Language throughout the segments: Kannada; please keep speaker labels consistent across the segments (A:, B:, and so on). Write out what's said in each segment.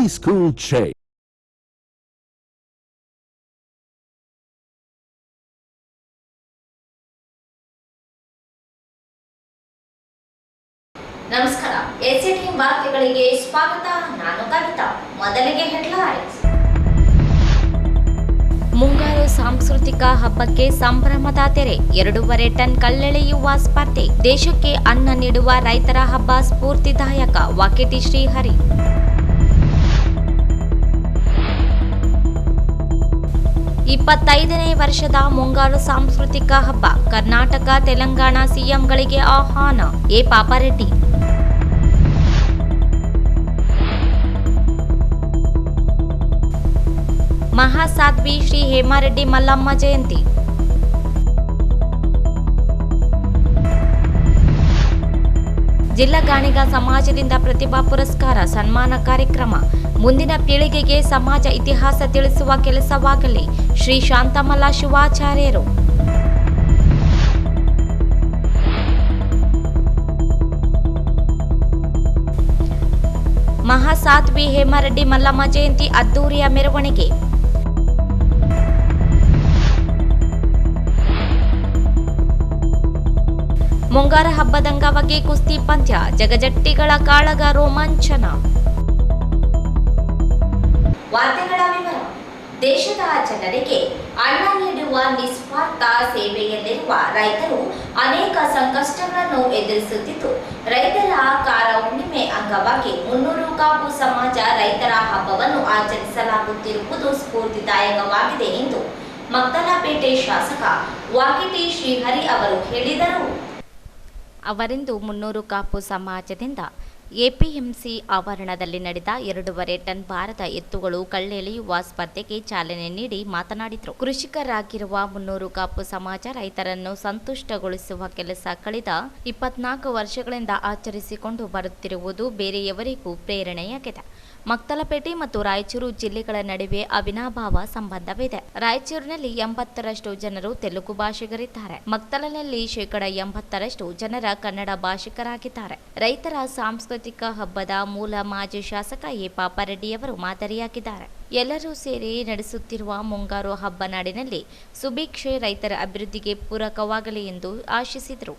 A: Preschool Check.
B: ನಮಸ್ಕಾರ, ಎಸ್ಎಟಿ ವಾರ್ತೆಗಳಿಗೆ ಸ್ವಾಗತ. ನಾನು ಕವಿತಾ. ಮೊದಲಿಗೆ ಹೆಡ್ಲೈನ್ಸ್. ಮುಂಗಾರು ಸಾಂಸ್ಕೃತಿಕ ಹಬ್ಬಕ್ಕೆ ಸಂಭ್ರಮದ ತೆರೆ. 2.5 ಟನ್ ಕಲ್ಲೆಳೆಯುವ ಸ್ಪರ್ಧೆ. ದೇಶಕ್ಕೆ ಅನ್ನ ನೀಡುವ ರೈತರ ಹಬ್ಬ ಸ್ಫೂರ್ತಿದಾಯಕ. ವಾಕೇಟಿ ಶ್ರೀಹರಿ. ನೇ ವರ್ಷದ ಮುಂಗಾರು ಸಾಂಸ್ಕೃತಿಕ ಹಬ್ಬ. ಕರ್ನಾಟಕ ತೆಲಂಗಾಣ ಸಿಎಂಗಳಿಗೆ ಆಹ್ವಾನ. ಎ ಪಾಪಾರೆಡ್ಡಿ. ಮಹಾಸಾಧ್ವಿ ಶ್ರೀ ಹೇಮಾರೆಡ್ಡಿ ಮಲ್ಲಮ್ಮ ಜಯಂತಿ. ಜಿಲ್ಲಾ ಗಾಣಿಗ ಸಮಾಜದಿಂದ ಪ್ರತಿಭಾ ಪುರಸ್ಕಾರ ಸನ್ಮಾನ ಕಾರ್ಯಕ್ರಮ. ಮುಂದಿನ ಪೀಳಿಗೆಗೆ ಸಮಾಜ ಇತಿಹಾಸ ತಿಳಿಸುವ ಕೆಲಸವಾಗಲಿ. ಶ್ರೀ ಶಾಂತಮಲ್ಲ ಶಿವಾಚಾರ್ಯರು. ಮಹಾಸಾಧ್ವಿ ಹೇಮಾರೆಡ್ಡಿ ಮಲ್ಲಮ್ಮ ಜಯಂತಿ ಅದ್ದೂರಿಯ ಮೆರವಣಿಗೆ. ಮುಂಗಾರ ಹಬ್ಬದ ಅಂಗವಾಗಿ ಕುಸ್ತಿ ಪಂದ್ಯ. ಜಗಜಟ್ಟಿಗಳ ಕಾಳಗ ರೋಮಾಂಚನ. ವಾರ್ತೆಗಳ ವಿವರ. ದೇಶದ ಜನರಿಗೆ ಅನ್ನ ನೀಡುವ ನಿಸ್ವಾರ್ಥ ಸೇವೆಯಲ್ಲಿರುವ ರೈತರು ಅನೇಕ ಸಂಕಷ್ಟಗಳನ್ನು ಎದುರಿಸುತ್ತಿದ್ದು, ರೈತರ ಕಾರ ಹುಣ್ಣಿಮೆ ಅಂಗವಾಗಿ 300 ಕಾಪು ಸಮಾಜ ರೈತರ ಹಬ್ಬವನ್ನು ಆಚರಿಸಲಾಗುತ್ತಿರುವುದು ಸ್ಫೂರ್ತಿದಾಯಕವಾಗಿದೆ ಎಂದು ಮಕ್ತಲಪೇಟೆ ಶಾಸಕ ವಾಕೇಟಿ ಶ್ರೀಹರಿ ಅವರು ಹೇಳಿದರು. ಅವರಿಂದು 300 ಕಾಪು ಸಮಾಜದಿಂದ ಎಪಿಎಂಸಿ ಆವರಣದಲ್ಲಿ ನಡೆದ 2.5 ಟನ್ ಭಾರದ ಎತ್ತುಗಳು ಕಲ್ಲೆಳೆಯುವ ಸ್ಪರ್ಧೆಗೆ ಚಾಲನೆ ನೀಡಿ ಮಾತನಾಡಿದರು. ಕೃಷಿಕರಾಗಿರುವ 300 ಕಾಪು ಸಮಾಜ ರೈತರನ್ನು ಸಂತುಷ್ಟಗೊಳಿಸುವ ಕೆಲಸ ಕಳೆದ 24 ವರ್ಷಗಳಿಂದ ಆಚರಿಸಿಕೊಂಡು ಬರುತ್ತಿರುವುದು ಬೇರೆಯವರಿಗೂ ಪ್ರೇರಣೆಯಾಗಿದೆ. ಮಕ್ತಲಪೇಟೆ ಮತ್ತು ರಾಯಚೂರು ಜಿಲ್ಲೆಗಳ ನಡುವೆ ಅವಿನಾಭಾವ ಸಂಬಂಧವಿದೆ. ರಾಯಚೂರಿನಲ್ಲಿ 80% ಜನರು ತೆಲುಗು ಭಾಷಿಗರಿದ್ದಾರೆ. ಮಕ್ತಲನಲ್ಲಿ 80% ಜನರ ಕನ್ನಡ ಭಾಷಿಕರಾಗಿದ್ದಾರೆ. ರೈತರ ಸಾಂಸ್ಕೃತಿಕ ಹಬ್ಬದ ಮೂಲ ಮಾಜಿ ಶಾಸಕ ಎ ಪಾಪಾರೆಡ್ಡಿಯವರು ಮಾದರಿಯಾಗಿದ್ದಾರೆ. ಎಲ್ಲರೂ ಸೇರಿ ನಡೆಸುತ್ತಿರುವ ಮುಂಗಾರು ಹಬ್ಬ ನಾಡಿನಲ್ಲಿ ಸುಭಿಕ್ಷೆ ರೈತರ ಅಭಿವೃದ್ಧಿಗೆ ಪೂರಕವಾಗಲಿ ಎಂದು ಆಶಿಸಿದರು.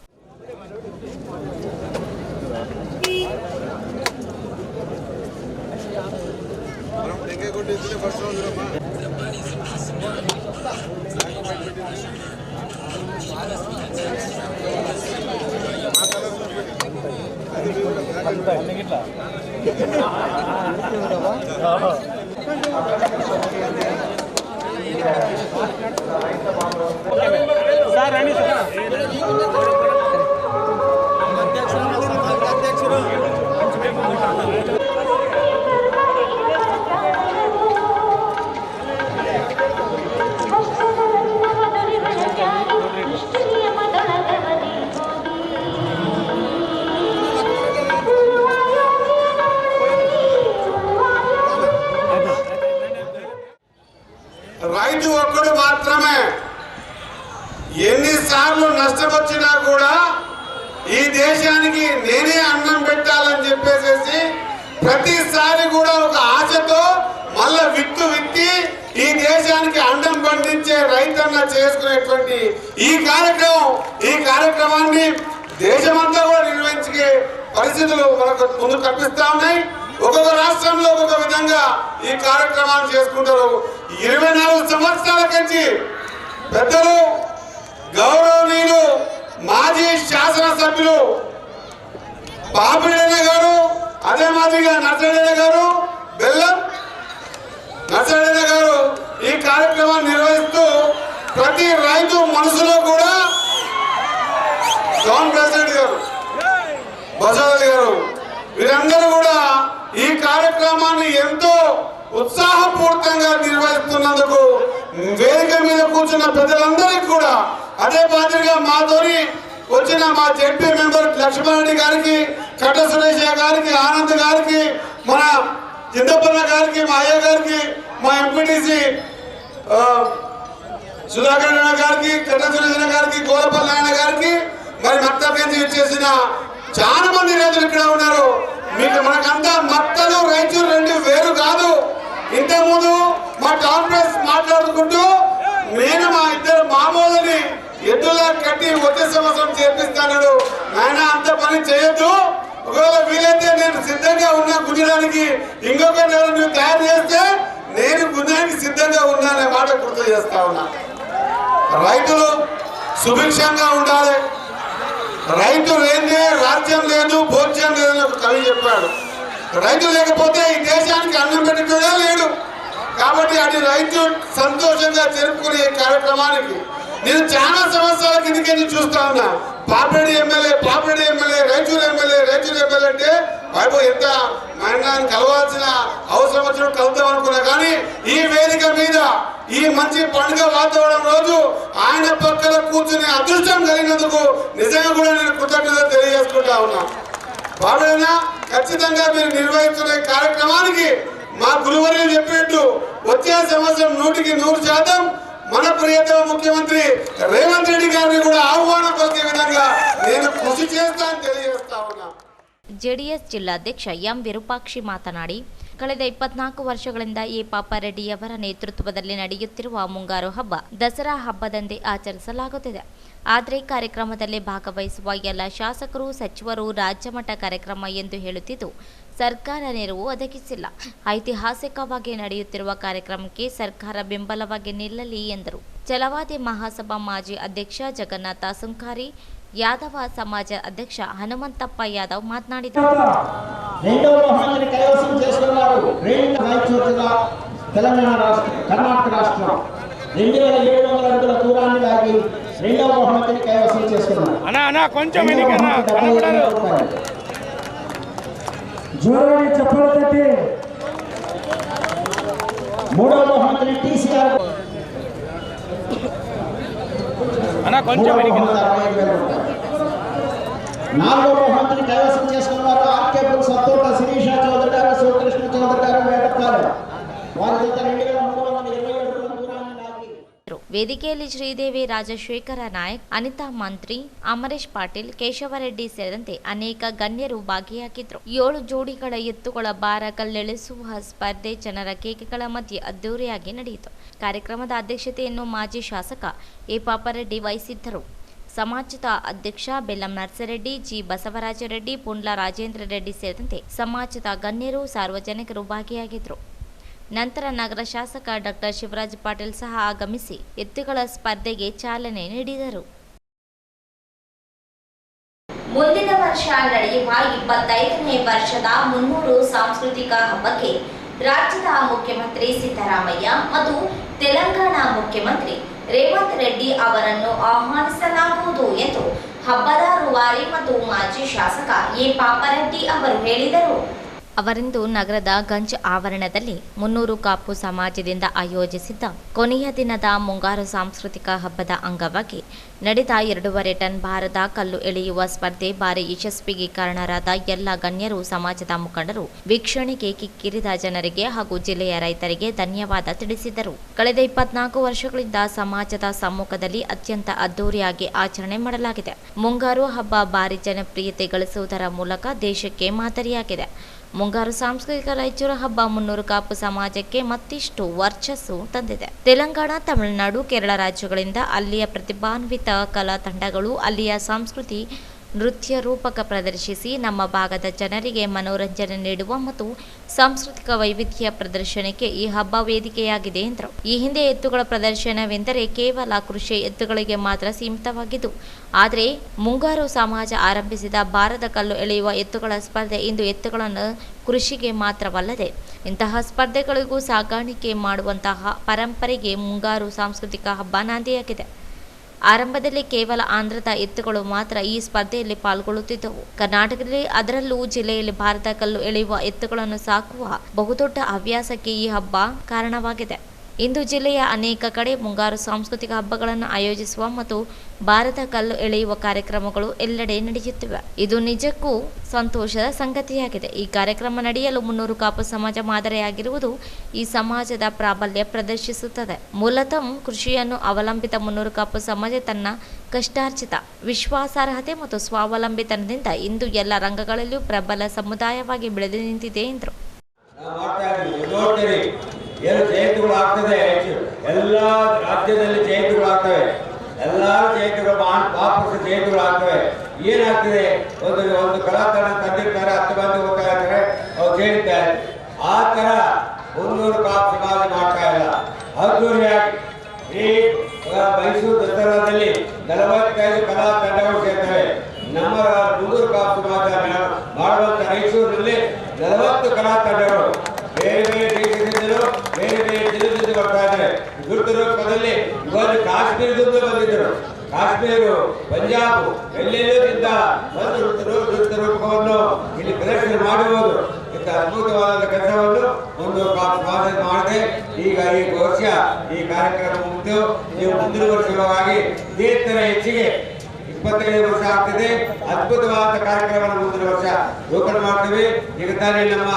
C: రైతు ఒక్కడు మాత్రమే ఎన్నిసార్లు నష్టపొచ్చినా కూడా ఈ దేశానికి నేనే అన్నం పెట్టాలని చెప్పేసి ప్రతిసారి కూడా ఒక ఆశతో మళ్ళా విత్తి ఈ దేశానికి అన్నం పండించే రైతన్న చేసుకునేటువంటి ఈ కార్యక్రమాన్ని దేశమంతా కూడా నిర్వహించే పరిస్థితులు మనకు ముందు కనిపిస్తా ఉన్నాయి. ఒక్కొక్క రాష్ట్రంలో ఒక్కొక్క విధంగా ఈ కార్యక్రమాలు చేసుకుంటారు. 24 సంవత్సరాల నుంచి పెద్దలు గౌరవనీయులు మాజీ శాసనసభ్యులు పాపిరెడ్డి గారు, అదే మాదిరిగా నర్సరెడ్డి గారు, బెల్లం నర్సరెడ్డి గారు ఈ కార్యక్రమాన్ని నిర్వహిస్తూ ప్రతి రైతు మనసులో కూడా జోన్ ప్రెసిడెంట్ గారు, బసవరాజు గారు వీరందరూ కూడా ఈ కార్యక్రమాన్ని ఎంతో ఉత్సాహపూర్వకంగా నిర్వహిస్తున్నందుకు వేదిక మీద కూర్చున్న పెద్దలందరికీ కూడా, అదే మాదిరిగా మాతోని వచ్చిన మా జెడ్పీ మెంబర్ లక్ష్మణరెడ్డి గారికి, కట్ట సురేష్ గారికి, ఆనంద్ గారికి, మన చింతపల్ల గారికి, మా అయ్య గారికి, మా ఎంపీటీసీ సుధాకర్ గారికి, కట్ట సురేష్ గారికి, గోరపల్లి ఆయన గారికి, మరి మక్తబ్ నుంచి వచ్చేసిన చాలా మంది రైతులు ఇక్కడ ఉన్నారు. మీకు మనకంతా మత్తలు రైతులు రెండు వేరు కాదు. ఇంతకుముందు మా టౌన్ ప్రెస్ మాట్లాడుకుంటూ నేను మా ఇద్దరు మామూలుని ఎద్దులా కట్టి వచ్చే సంవత్సరం చేపిస్తాడు. ఆయన అంత పని చేయొద్దు. ఒకవేళ వీలైతే నేను సిద్ధంగా ఉన్నా గుంజడానికి. ఇంకొక నెల నువ్వు తయారు చేస్తే నేను గుంజడానికి సిద్ధంగా ఉన్నానే మాట గుర్తు చేస్తా ఉన్నా. రైతులు సుభిక్షంగా ఉండాలి. రైతు లేదే రాజ్యం లేదు, భోజ్యం లేదని ఒక కవి చెప్పాడు. రైతు లేకపోతే ఈ దేశానికి అన్నం పెట్టేటోడే లేడు. కాబట్టి అది రైతు సంతోషంగా జరుపుకునే కార్యక్రమానికి నేను చాలా సంవత్సరాల కిందకి చూస్తా ఉన్నా. పాపిరెడ్డి ఎమ్మెల్యే రైతుల ఎమ్మెల్యే అంటే బాబు ఎంత మహిళలను కలవాల్సిన అవసరం వచ్చినప్పుడు కలుద్దాం అనుకున్నా. కానీ ఈ వేదిక మీద ఈ మంచి పండుగ వాతావరణం రోజు ఆయన పక్కన కూర్చునే అదృష్టం కలిగినందుకు నిజంగా కూడా నేను కృతజ్ఞతలు తెలియజేసుకుంటా ఉన్నా. బాబుడైనా ఖచ్చితంగా మీరు నిర్వహిస్తున్న కార్యక్రమానికి మా గురువర్యులు చెప్పినట్టు వచ్చే సంవత్సరం 100% మన ప్రియతమ ముఖ్యమంత్రి రేవంత్ రెడ్డి గారిని కూడా ఆహ్వానం పలికే విధంగా నేను కృషి చేస్తానని తెలియజేస్తా ఉన్నా.
B: ಜೆಡಿಎಸ್ ಜಿಲ್ಲಾಧ್ಯಕ್ಷ ಎಂ ವಿರೂಪಾಕ್ಷಿ ಮಾತನಾಡಿ, ಕಳೆದ 24 ವರ್ಷಗಳಿಂದ ಎ ಪಾಪಾರೆಡ್ಡಿಯವರ ನೇತೃತ್ವದಲ್ಲಿ ನಡೆಯುತ್ತಿರುವ ಮುಂಗಾರು ಹಬ್ಬ ದಸರಾ ಹಬ್ಬದಂದೇ ಆಚರಿಸಲಾಗುತ್ತಿದೆ. ಆದರೆ ಕಾರ್ಯಕ್ರಮದಲ್ಲಿ ಭಾಗವಹಿಸುವ ಎಲ್ಲ ಶಾಸಕರು, ಸಚಿವರು ರಾಜ್ಯಮಟ್ಟ ಕಾರ್ಯಕ್ರಮ ಎಂದು ಹೇಳುತ್ತಿದ್ದು ಸರ್ಕಾರ ನೆರವು ಒದಗಿಸಿಲ್ಲ. ಐತಿಹಾಸಿಕವಾಗಿ ನಡೆಯುತ್ತಿರುವ ಕಾರ್ಯಕ್ರಮಕ್ಕೆ ಸರ್ಕಾರ ಬೆಂಬಲವಾಗಿ ನಿಲ್ಲಲಿ ಎಂದರು. ಛಲವಾದಿ ಮಹಾಸಭಾ ಮಾಜಿ ಅಧ್ಯಕ್ಷ ಜಗನ್ನಾಥ ಸುಂಕಾರಿ, యాదవ సమాజ అధ్యక్ష హనుమంతప్ప యాదవ్ మాట్లాడినారు.
A: రెండవ బహుమతిని కైవసం చేసుకున్నారు. తెలంగాణ రాష్ట్రం, కర్ణాటక రాష్ట్రం 2700 అడుగుల దూరాన్ని లాగి రెండవ బహుమతిని కైవసం చేసుకున్నారు. జోరాన్ని చెప్పలు తట్టి మూడవ బహుమతిని టీసీఆర్ నాలుగో బహుమతిని కైవసం చేసుకున్నారు. ఆర్కేపుల్ సత్తోట శిరీష చౌదరి గారు, శివకృష్ణ చౌదరి గారు వేటపారు. వారి జత 2320 అడుగుల దూరాన్ని లాగి
B: ವೇದಿಕೆಯಲ್ಲಿ ಶ್ರೀದೇವಿ, ರಾಜಶೇಖರ ನಾಯಕ್, ಅನಿತಾ ಮಂತ್ರಿ, ಅಮರೇಶ್ ಪಾಟೀಲ್, ಕೇಶವರೆಡ್ಡಿ ಸೇರಿದಂತೆ ಅನೇಕ ಗಣ್ಯರು ಭಾಗಿಯಾಗಿದ್ದರು. 7 ಜೋಡಿಗಳ ಎತ್ತುಗಳ ಭಾರ ಕಲ್ಲೆಳೆಸುವ ಸ್ಪರ್ಧೆ ಜನರ ಕೇಕೆಗಳ ಮಧ್ಯೆ ಅದ್ದೂರಿಯಾಗಿ ನಡೆಯಿತು. ಕಾರ್ಯಕ್ರಮದ ಅಧ್ಯಕ್ಷತೆಯನ್ನು ಮಾಜಿ ಶಾಸಕ ಎ ಪಾಪಾರೆಡ್ಡಿ ವಹಿಸಿದ್ದರು. ಸಮಾಜದ ಅಧ್ಯಕ್ಷ ಬೆಲ್ಲಂ ನರ್ಸರೆಡ್ಡಿ, ಜಿ ಬಸವರಾಜರೆಡ್ಡಿ, ಪುಂಡ್ಲ ರಾಜೇಂದ್ರ ರೆಡ್ಡಿ ಸೇರಿದಂತೆ ಸಮಾಜದ ಗಣ್ಯರು, ಸಾರ್ವಜನಿಕರು ಭಾಗಿಯಾಗಿದ್ದರು. ನಂತರ ನಗರ ಶಾಸಕ ಡಾಕ್ಟರ್ ಶಿವರಾಜ್ ಪಾಟೀಲ್ ಸಹ ಆಗಮಿಸಿ ಎತ್ತುಗಳ ಸ್ಪರ್ಧೆಗೆ ಚಾಲನೆ ನೀಡಿದರು. ಮುಂದಿನ ವರ್ಷ ನಡೆಯುವ 25ನೇ ವರ್ಷದ ಮುನ್ನೂರು ಸಾಂಸ್ಕೃತಿಕ ಹಬ್ಬಕ್ಕೆ ರಾಜ್ಯದ ಮುಖ್ಯಮಂತ್ರಿ ಸಿದ್ದರಾಮಯ್ಯ ಮತ್ತು ತೆಲಂಗಾಣ ಮುಖ್ಯಮಂತ್ರಿ ರೇವಂತ್ ರೆಡ್ಡಿ ಅವರನ್ನು ಆಹ್ವಾನಿಸಲಾಗುವುದು ಎಂದು ಹಬ್ಬದ ರೂವಾರಿ ಮತ್ತು ಮಾಜಿ ಶಾಸಕ ಎ ಪಾಪಾರೆಡ್ಡಿ ಅವರು ಹೇಳಿದರು. ಅವರಿಂದು ನಗರದ ಗಂಜ್ ಆವರಣದಲ್ಲಿ 300 ಕಾಪು ಸಮಾಜದಿಂದ ಆಯೋಜಿಸಿದ್ದ ಕೊನೆಯ ದಿನದ ಮುಂಗಾರು ಸಾಂಸ್ಕೃತಿಕ ಹಬ್ಬದ ಅಂಗವಾಗಿ ನಡೆದ 2.5 ಟನ್ ಭಾರದ ಕಲ್ಲು ಎಳೆಯುವ ಸ್ಪರ್ಧೆ ಭಾರಿ ಯಶಸ್ವಿಗೆ ಕಾರಣರಾದ ಎಲ್ಲ ಗಣ್ಯರು, ಸಮಾಜದ ಮುಖಂಡರು, ವೀಕ್ಷಣೆಗೆ ಕಿಕ್ಕಿರಿದ ಜನರಿಗೆ ಹಾಗೂ ಜಿಲ್ಲೆಯ ರೈತರಿಗೆ ಧನ್ಯವಾದ ತಿಳಿಸಿದರು. ಕಳೆದ 24 ವರ್ಷಗಳಿಂದ ಸಮಾಜದ ಸಮ್ಮುಖದಲ್ಲಿ ಅತ್ಯಂತ ಅದ್ದೂರಿಯಾಗಿ ಆಚರಣೆ ಮಾಡಲಾಗಿದೆ. ಮುಂಗಾರು ಹಬ್ಬ ಭಾರಿ ಜನಪ್ರಿಯತೆ ಗಳಿಸುವುದರ ಮೂಲಕ ದೇಶಕ್ಕೆ ಮಾದರಿಯಾಗಿದೆ. ಮುಂಗಾರು ಸಾಂಸ್ಕೃತಿಕ ರಾಯಚೂರು ಹಬ್ಬ 300 ಕಾಪು ಸಮಾಜಕ್ಕೆ ಮತ್ತಿಷ್ಟು ವರ್ಚಸ್ಸು ತಂದಿದೆ. ತೆಲಂಗಾಣ, ತಮಿಳುನಾಡು, ಕೇರಳ ರಾಜ್ಯಗಳಿಂದ ಅಲ್ಲಿಯ ಪ್ರತಿಭಾನ್ವಿತ ಕಲಾ ತಂಡಗಳು ಅಲ್ಲಿಯ ಸಂಸ್ಕೃತಿ, ನೃತ್ಯ ರೂಪಕ ಪ್ರದರ್ಶಿಸಿ ನಮ್ಮ ಭಾಗದ ಜನರಿಗೆ ಮನೋರಂಜನೆ ನೀಡುವ ಮತ್ತು ಸಾಂಸ್ಕೃತಿಕ ವೈವಿಧ್ಯ ಪ್ರದರ್ಶನಕ್ಕೆ ಈ ಹಬ್ಬ ವೇದಿಕೆಯಾಗಿದೆ ಎಂದರು. ಈ ಹಿಂದೆ ಎತ್ತುಗಳ ಪ್ರದರ್ಶನವೆಂದರೆ ಕೇವಲ ಕೃಷಿ ಎತ್ತುಗಳಿಗೆ ಮಾತ್ರ ಸೀಮಿತವಾಗಿದ್ದು, ಆದರೆ ಮುಂಗಾರು ಸಮಾಜ ಆರಂಭಿಸಿದ ಭಾರದ ಕಲ್ಲು ಎಳೆಯುವ ಎತ್ತುಗಳ ಸ್ಪರ್ಧೆ ಇಂದು ಎತ್ತುಗಳನ್ನು ಕೃಷಿಗೆ ಮಾತ್ರವಲ್ಲದೆ ಇಂತಹ ಸ್ಪರ್ಧೆಗಳಿಗೂ ಸಾಗಾಣಿಕೆ ಮಾಡುವಂತಹ ಪರಂಪರೆಗೆ ಮುಂಗಾರು ಸಾಂಸ್ಕೃತಿಕ ಹಬ್ಬ ನಾಂದಿಯಾಗಿದೆ. ಆರಂಭದಲ್ಲಿ ಕೇವಲ ಆಂಧ್ರದ ಎತ್ತುಗಳು ಮಾತ್ರ ಈ ಸ್ಪರ್ಧೆಯಲ್ಲಿ ಪಾಲ್ಗೊಳ್ಳುತ್ತಿದ್ದವು. ಕರ್ನಾಟಕದಲ್ಲಿ, ಅದರಲ್ಲೂ ಜಿಲ್ಲೆಯಲ್ಲಿ ಭಾರತ ಕಲ್ಲು ಎಳೆಯುವ ಎತ್ತುಗಳನ್ನು ಸಾಕುವ ಬಹುದೊಡ್ಡ ಹವ್ಯಾಸಕ್ಕೆ ಈ ಹಬ್ಬ ಕಾರಣವಾಗಿದೆ. ಇಂದು ಜಿಲ್ಲೆಯ ಅನೇಕ ಕಡೆ ಮುಂಗಾರು ಸಾಂಸ್ಕೃತಿಕ ಹಬ್ಬಗಳನ್ನು ಆಯೋಜಿಸುವ ಮತ್ತು ಭಾರತ ಕಲ್ಲು ಎಳೆಯುವ ಕಾರ್ಯಕ್ರಮಗಳು ಎಲ್ಲೆಡೆ ನಡೆಯುತ್ತಿವೆ. ಇದು ನಿಜಕ್ಕೂ ಸಂತೋಷದ ಸಂಗತಿಯಾಗಿದೆ. ಈ ಕಾರ್ಯಕ್ರಮ ನಡೆಯಲು 300 ಕಾಪು ಸಮಾಜ ಮಾದರಿಯಾಗಿರುವುದು ಈ ಸಮಾಜದ ಪ್ರಾಬಲ್ಯ ಪ್ರದರ್ಶಿಸುತ್ತದೆ. ಮೂಲತಃ ಕೃಷಿಯನ್ನು ಅವಲಂಬಿತ 300 ಕಾಪು ಸಮಾಜ ತನ್ನ ಕಷ್ಟಾರ್ಜಿತ ವಿಶ್ವಾಸಾರ್ಹತೆ ಮತ್ತು ಸ್ವಾವಲಂಬಿತನದಿಂದ ಇಂದು ಎಲ್ಲ ರಂಗಗಳಲ್ಲಿಯೂ ಪ್ರಬಲ ಸಮುದಾಯವಾಗಿ ಬೆಳೆದು ನಿಂತಿದೆ ಎಂದರು.
D: ಏನು ಜಯಂತಿಗಳು ಆಗ್ತದೆ, ಎಲ್ಲ ರಾಜ್ಯದಲ್ಲಿ ಜಯಂತಿಗಳು ಆಗ್ತವೆ, ಎಲ್ಲ ಜಯಂತಿಗಳು ವಾಪಸ್ ಜಯಂತಿಗಳು ಆಗ್ತವೆ. ಏನಾಗ್ತದೆ, ಒಂದು ಕಲಾತನ ತಂದಿರ್ತಾರೆ, 10 ಮಂದಿ ಹೋಗ್ತಾ ಇರ್ತಾರೆ, ಅವ್ರು ಜಯಿಸ್ತಾರೆ. ಆ ಥರ 300 ಕಾಪು ಸಮಾಜ ಮಾಡ್ತಾ ಇಲ್ಲ. ಅದ್ದೂರಿಯಾಗಿ ಈ ಮೈಸೂರು ದಸರಾದಲ್ಲಿ 45 ಕಲಾ ತಂಡಗಳು ಸೇರ್ತವೆ. ನಮ್ಮ 300 ಕಾಪು ಸಮಾಜ ಮಾಡುವಂಥ ಮೈಸೂರಿನಲ್ಲಿ 40 ಕಲಾ ತಂಡಗಳು ಬೇರೆ ಬೇರೆ ದೇಶದಿಂದಲೂ ಬೇರೆ ಬೇರೆ ಜಿಲ್ಲೆದಿಂದ ಬರ್ತಾ ಇದ್ದಾರೆ. ದುರ್ಗದಲ್ಲಿ ಇವಾಗ ಕಾಶ್ಮೀರದಿಂದ ಬಂದಿದ್ದರು, ಕಾಶ್ಮೀರ, ಪಂಜಾಬ್ ಎಲ್ಲೆಲ್ಲದಿಂದ ಬಂದು ನೃತ್ಯ ರೂಪವನ್ನು ಇಲ್ಲಿ ಪ್ರದರ್ಶನ ಮಾಡಬಹುದು. ಇಂಥ ಅದ್ಭುತವಾದ ಕೆಲಸವನ್ನು ಒಂದು ಮಾಡಿದೆ. ಈಗ ಈ ವರ್ಷ ಈ ಕಾರ್ಯಕ್ರಮ ಮುಗಿದು ನೀವು ಮುಂದಿನ ವರ್ಷವಾಗಿ ಇದೇ ಥರ ಹೆಚ್ಚಿಗೆ 25 ವರ್ಷ ಆಗ್ತದೆ. ಅದ್ಭುತವಾದ ಕಾರ್ಯಕ್ರಮವನ್ನು ಮುಂದಿನ ವರ್ಷ ರೂಪಣೆ ಮಾಡ್ತೀವಿ. ಈಗ ತಾನೇ ನಮ್ಮ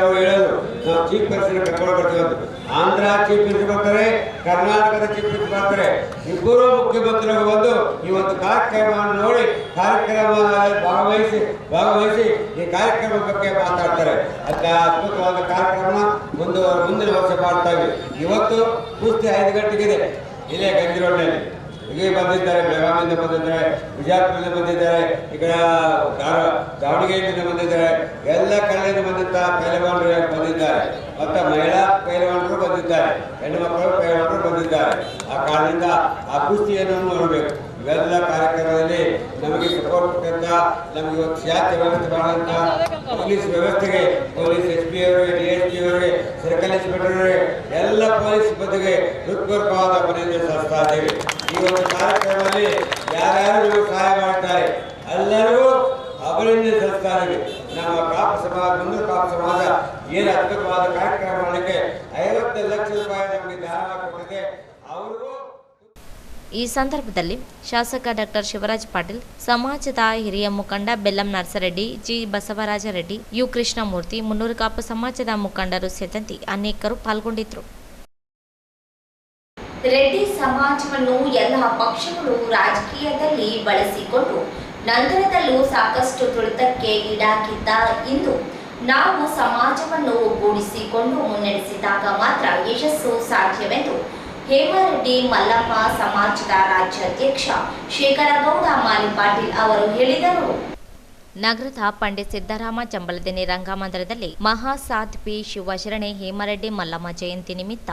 D: ಅವರು ಹೇಳೋದು, ನಾವು ಚೀಫ್ ಮಿನಿಸ್ಟರ್ ಕರ್ಕೊಂಡು ಬರ್ತೀವಿ ಅಂತ. ಆಂಧ್ರ ಚೀಫ್ ಮಿನಿಸ್ಟರ್ ಬರ್ತಾರೆ, ಕರ್ನಾಟಕದ ಚೀಫ್ ಮಿನಿಸ್ಟರ್ ಬರ್ತಾರೆ. ಇಬ್ಬರು ಮುಖ್ಯಮಂತ್ರಿಗಳು ಬಂದು ಈ ಒಂದು ಕಾರ್ಯಕ್ರಮವನ್ನು ನೋಡಿ ಕಾರ್ಯಕ್ರಮದಲ್ಲಿ ಭಾಗವಹಿಸಿ ಈ ಕಾರ್ಯಕ್ರಮದ ಬಗ್ಗೆ ಮಾತಾಡ್ತಾರೆ. ಅಂತ ಅದ್ಭುತವಾದ ಕಾರ್ಯಕ್ರಮ ಮುಂದಿನ ವರ್ಷ ಮಾಡ್ತಾ ಇದ್ವಿ. ಇವತ್ತು ಪೂರ್ತಿ 5 ಗಂಟೆಗಿದೆ. ಇಲ್ಲೇ ಗಂಜಿರೋಡ್ನಲ್ಲಿ ಹೀಗೆ ಬಂದಿದ್ದಾರೆ, ಬೆಳಗಾವಿಯಿಂದ ಬಂದಿದ್ದಾರೆ, ಬಿಜಾಪುರದಿಂದ ಬಂದಿದ್ದಾರೆ, ಈ ಕಡೆ ದಾವಣಗೆರೆಯಿಂದ ಬಂದಿದ್ದಾರೆ, ಎಲ್ಲ ಕಡೆಯಿಂದ ಬಂದಂಥ ಪೈಲವಾನರು ಬಂದಿದ್ದಾರೆ. ಮತ್ತು ಮಹಿಳಾ ಪೈಲವಾನರು ಬಂದಿದ್ದಾರೆ, ಹೆಣ್ಣು ಮಕ್ಕಳು ಪೈಲವಾನರು ಬಂದಿದ್ದಾರೆ. ಆ ಕಾರಣದಿಂದ ಆ ಕುಸ್ತಿಯನ್ನು ನೋಡಬೇಕು. ಇವೆಲ್ಲ ಕಾರ್ಯಕ್ರಮದಲ್ಲಿ ನಮಗೆ ಸಪೋರ್ಟ್ ಕೊಟ್ಟಂತ, ನಮಗೆ ಇವತ್ತು ಶಾಂತಿ ವ್ಯವಸ್ಥೆ ಮಾಡುವಂಥ ಪೊಲೀಸ್ ವ್ಯವಸ್ಥೆಗೆ, ಪೊಲೀಸ್ SP ಅವರಿಗೆ, DSP ಅವರಿಗೆ, ಸರ್ಕಲ್ ಇನ್ಸ್ಪೆಕ್ಟರ್ ಅವರಿಗೆ, ಎಲ್ಲ ಪೊಲೀಸ್ ಸಿಬ್ಬಂದಿಗೆ ಹೃತ್ಪೂರ್ವಕವಾದ ಅಭಿನಂದನೆ ಸಲ್ಲಿಸ್ತಾ ಇದ್ದೇವೆ. ಈ ಒಂದು ಕಾರ್ಯಕ್ರಮದಲ್ಲಿ ಯಾರ್ಯಾರು ಸಹಾಯ ಮಾಡುತ್ತಾರೆ ಎಲ್ಲರಿಗೂ ಅಭಿನಂದನೆ ಸಲ್ಲಿಸ್ತಾ ಇದ್ದೀವಿ. ನಮ್ಮ ಕಾಪು ಸಮಾಜ, ಮುಂದೂರು ಕಾಪು ಸಮಾಜ ಏನು ಅದ್ಭುತವಾದ ಕಾರ್ಯಕ್ರಮ ಮಾಡಲಿಕ್ಕೆ 50 ಲಕ್ಷ ರೂಪಾಯಿ ನಮಗೆ ದಾನವಾಗಿ ಕೊಟ್ಟಿದೆ. ಅವ್ರಿಗೂ
B: ಈ ಸಂದರ್ಭದಲ್ಲಿ ಶಾಸಕ ಡಾಕ್ಟರ್ ಶಿವರಾಜ್ ಪಾಟೀಲ್, ಸಮಾಜದ ಹಿರಿಯ ಮುಖಂಡ ಬೆಲ್ಲಂ ನರಸರೆಡ್ಡಿ, ಜಿ ಬಸವರಾಜ ರೆಡ್ಡಿ, ಯು ಕೃಷ್ಣಮೂರ್ತಿ, ಮುನ್ನೂರು ಕಾಪು ಸಮಾಜದ ಮುಖಂಡರು ಸೇರಿದಂತೆ ಅನೇಕರು ಪಾಲ್ಗೊಂಡಿದ್ದರು.
E: ರೆಡ್ಡಿ ಸಮಾಜವನ್ನು ಎಲ್ಲ ಪಕ್ಷಗಳು ರಾಜಕೀಯದಲ್ಲಿ ಬಳಸಿಕೊಂಡು ನಂತರದಲ್ಲೂ ಸಾಕಷ್ಟು ತುಳಿತಕ್ಕೆ ಈಡಾಗಿದ್ದ ಇಂದು ನಾವು ಸಮಾಜವನ್ನು ಒಗ್ಗೂಡಿಸಿಕೊಂಡು ಮುನ್ನಡೆಸಿದಾಗ ಮಾತ್ರ ಯಶಸ್ಸು ಸಾಧ್ಯವೆಂದು ಹೇಮರೆಡ್ಡಿ ಮಲ್ಲಮ್ಮ ಸಮಾಜದ ರಾಜ್ಯಾಧ್ಯಕ್ಷ ಶೇಖರಗೌಡ ಮಾಲಿಪಾಟೀಲ್ ಅವರು ಹೇಳಿದರು.
B: ನಗರದ ಪಂಡಿತ್ ಸಿದ್ದರಾಮ ಚಂಬಲದಿನ್ನಿ ರಂಗಮಂದಿರದಲ್ಲಿ ಮಹಾಸಾಧ್ವಿ ಶಿವಶರಣೆ ಹೇಮರೆಡ್ಡಿ ಮಲ್ಲಮ್ಮ ಜಯಂತಿ ನಿಮಿತ್ತ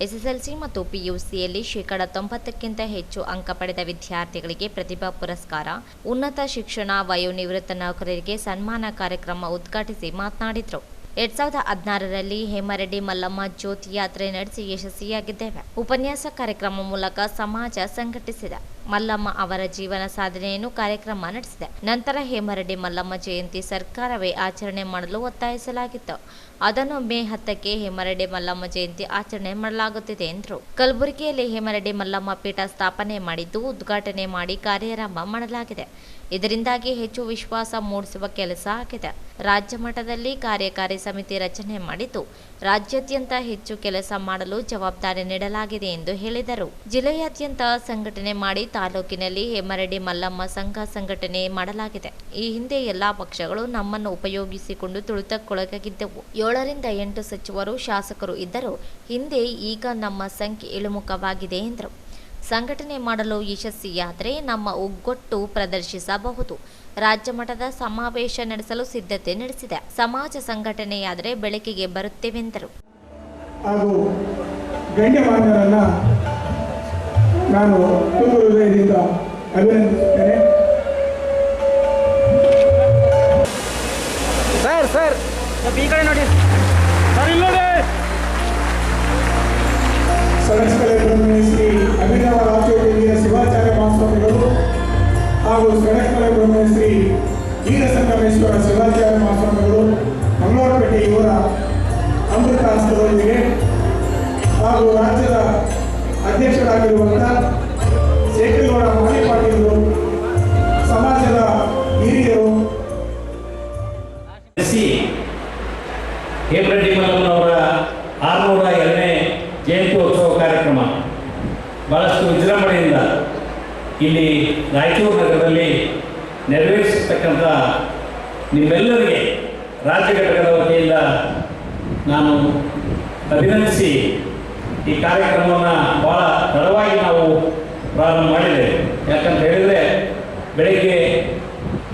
B: SSLC ಮತ್ತು PUCಯಲ್ಲಿ 90%ಕ್ಕಿಂತ ಹೆಚ್ಚು ಅಂಕ ಪಡೆದ ವಿದ್ಯಾರ್ಥಿಗಳಿಗೆ ಪ್ರತಿಭಾ ಪುರಸ್ಕಾರ, ಉನ್ನತ ಶಿಕ್ಷಣ, ವಯೋನಿವೃತ್ತ ನೌಕರರಿಗೆ ಸನ್ಮಾನ ಕಾರ್ಯಕ್ರಮ ಉದ್ಘಾಟಿಸಿ ಮಾತನಾಡಿದರು. 2016ರಲ್ಲಿ ಹೇಮರೆಡ್ಡಿ ಮಲ್ಲಮ್ಮ ಜ್ಯೋತಿ ಯಾತ್ರೆ ನಡೆಸಿ ಯಶಸ್ವಿಯಾಗಿದ್ದೇವೆ. ಉಪನ್ಯಾಸ ಕಾರ್ಯಕ್ರಮ ಮೂಲಕ ಸಮಾಜ ಸಂಘಟಿಸಿದೆ. ಮಲ್ಲಮ್ಮ ಅವರ ಜೀವನ ಸಾಧನೆಯನ್ನು ಕಾರ್ಯಕ್ರಮ ನಡೆಸಿದೆ. ನಂತರ ಹೇಮರೆಡ್ಡಿ ಮಲ್ಲಮ್ಮ ಜಯಂತಿ ಸರ್ಕಾರವೇ ಆಚರಣೆ ಮಾಡಲು ಒತ್ತಾಯಿಸಲಾಗಿತ್ತು. ಅದನ್ನು ಮೇ 10ಕ್ಕೆ ಹೇಮರೆಡ್ಡಿ ಮಲ್ಲಮ್ಮ ಜಯಂತಿ ಆಚರಣೆ ಮಾಡಲಾಗುತ್ತಿದೆ ಎಂದರು. ಕಲಬುರಗಿಯಲ್ಲಿ ಹೇಮರೆಡ್ಡಿ ಮಲ್ಲಮ್ಮ ಪೀಠ ಸ್ಥಾಪನೆ ಮಾಡಿದ್ದು ಉದ್ಘಾಟನೆ ಮಾಡಿ ಕಾರ್ಯಾರಂಭ ಮಾಡಲಾಗಿದೆ. ಇದರಿಂದಾಗಿ ಹೆಚ್ಚು ವಿಶ್ವಾಸ ಮೂಡಿಸುವ ಕೆಲಸ ಆಗಿದೆ. ರಾಜ್ಯ ಮಟ್ಟದಲ್ಲಿ ಕಾರ್ಯಕಾರಿ ಸಮಿತಿ ರಚನೆ ಮಾಡಿದ್ದು ರಾಜ್ಯಾದ್ಯಂತ ಹೆಚ್ಚು ಕೆಲಸ ಮಾಡಲು ಜವಾಬ್ದಾರಿ ನೀಡಲಾಗಿದೆ ಎಂದು ಹೇಳಿದರು. ಜಿಲ್ಲೆಯಾದ್ಯಂತ ಸಂಘಟನೆ ಮಾಡಿ ತಾಲೂಕಿನಲ್ಲಿ ಹೇಮರೆಡ್ಡಿ ಮಲ್ಲಮ್ಮ ಸಂಘ ಸಂಘಟನೆ ಮಾಡಲಾಗಿದೆ. ಈ ಹಿಂದೆ ಎಲ್ಲಾ ಪಕ್ಷಗಳು ನಮ್ಮನ್ನು ಉಪಯೋಗಿಸಿಕೊಂಡು ತುಳಿತಕ್ಕೊಳಗಾಗಿದ್ದವು. 7ರಿಂದ 8 ಸಚಿವರು, ಶಾಸಕರು ಇದ್ದರು. ಹಿಂದೆ ಈಗ ನಮ್ಮ ಸಂಖ್ಯೆ ಇಳಿಮುಖವಾಗಿದೆ ಎಂದರು. ಸಂಘಟನೆ ಮಾಡಲು ಯಶಸ್ವಿಯಾದರೆ ನಮ್ಮ ಒಗ್ಗಟ್ಟು ಪ್ರದರ್ಶಿಸಬಹುದು. ರಾಜ್ಯ ಮಟ್ಟದ ಸಮಾವೇಶ ನಡೆಸಲು ಸಿದ್ಧತೆ ನಡೆಸಿದೆ. ಸಮಾಜ ಸಂಘಟನೆಯಾದರೆ ಬೆಳಕಿಗೆ ಬರುತ್ತೇವೆಂದರು.
F: ಹಾಗೂ ಗಣ್ಯಮಾನ್ಯರನ್ನ ನಾನು ತುಂಬ ಹೃದಯದಿಂದ ಅಭಿನಂದಿಸುತ್ತೇನೆ.
G: ಸರ್ ಈ ಕಡೆ ನೋಡಿ ಸರ್, ಇಲ್ಲಿ ನೋಡಿ.
F: ಸಡಸ್ಕಲೆ ಬ್ರಹ್ಮಶ್ರೀ ಅಭಿನವ ರಾಜ್ಯೋದ್ಯೋಗಿಯ ಶಿವಾಚಾರ್ಯ ಮಹಾಸ್ವಾಮಿಗಳು ಹಾಗೂ ಸಡಸ್ಕಲೆ ಬ್ರಹ್ಮಶ್ರೀ ವೀರ ಸಂಗಮೇಶ್ವರ ಶಿವಾಚಾರ್ಯ ಮಹಾಸ್ವಾಮಿಗಳು ಮಂಗಳೂರುಪೇಟೆ ಇವರ ಅಮೃತ ಹಸ್ತದೊಂದಿಗೆ ಹಾಗೂ ರಾಜ್ಯದ ಅಧ್ಯಕ್ಷರಾಗಿರುವಂಥ ಶೇಖರಗೌಡ ಮಾಲಿಪಾಟೀಲರು, ಸಮಾಜದ ಹಿರಿಯರು,
H: ಹೇಮರೆಡ್ಡಿ ಮಲ್ಲಮ್ಮನವರ 602ನೇ ಜಯಂತ್ಯೋತ್ಸವ ಕಾರ್ಯಕ್ರಮ ಭಾಳಷ್ಟು ವಿಜೃಂಭಣೆಯಿಂದ ಇಲ್ಲಿ ರಾಯಚೂರು ನಗರದಲ್ಲಿ ನೆರವೇರಿಸಿರ್ತಕ್ಕಂಥ ನಿಮ್ಮೆಲ್ಲರಿಗೆ ರಾಜ್ಯ ಘಟಕದ ವತಿಯಿಂದ ನಾನು ಅಭಿನಂದಿಸಿ ಈ ಕಾರ್ಯಕ್ರಮವನ್ನು ಭಾಳ ತಡವಾಗಿ ನಾವು ಪ್ರಾರಂಭ ಮಾಡಿದ್ದೇವೆ. ಯಾಕಂತ ಹೇಳಿದರೆ ಬೆಳಗ್ಗೆ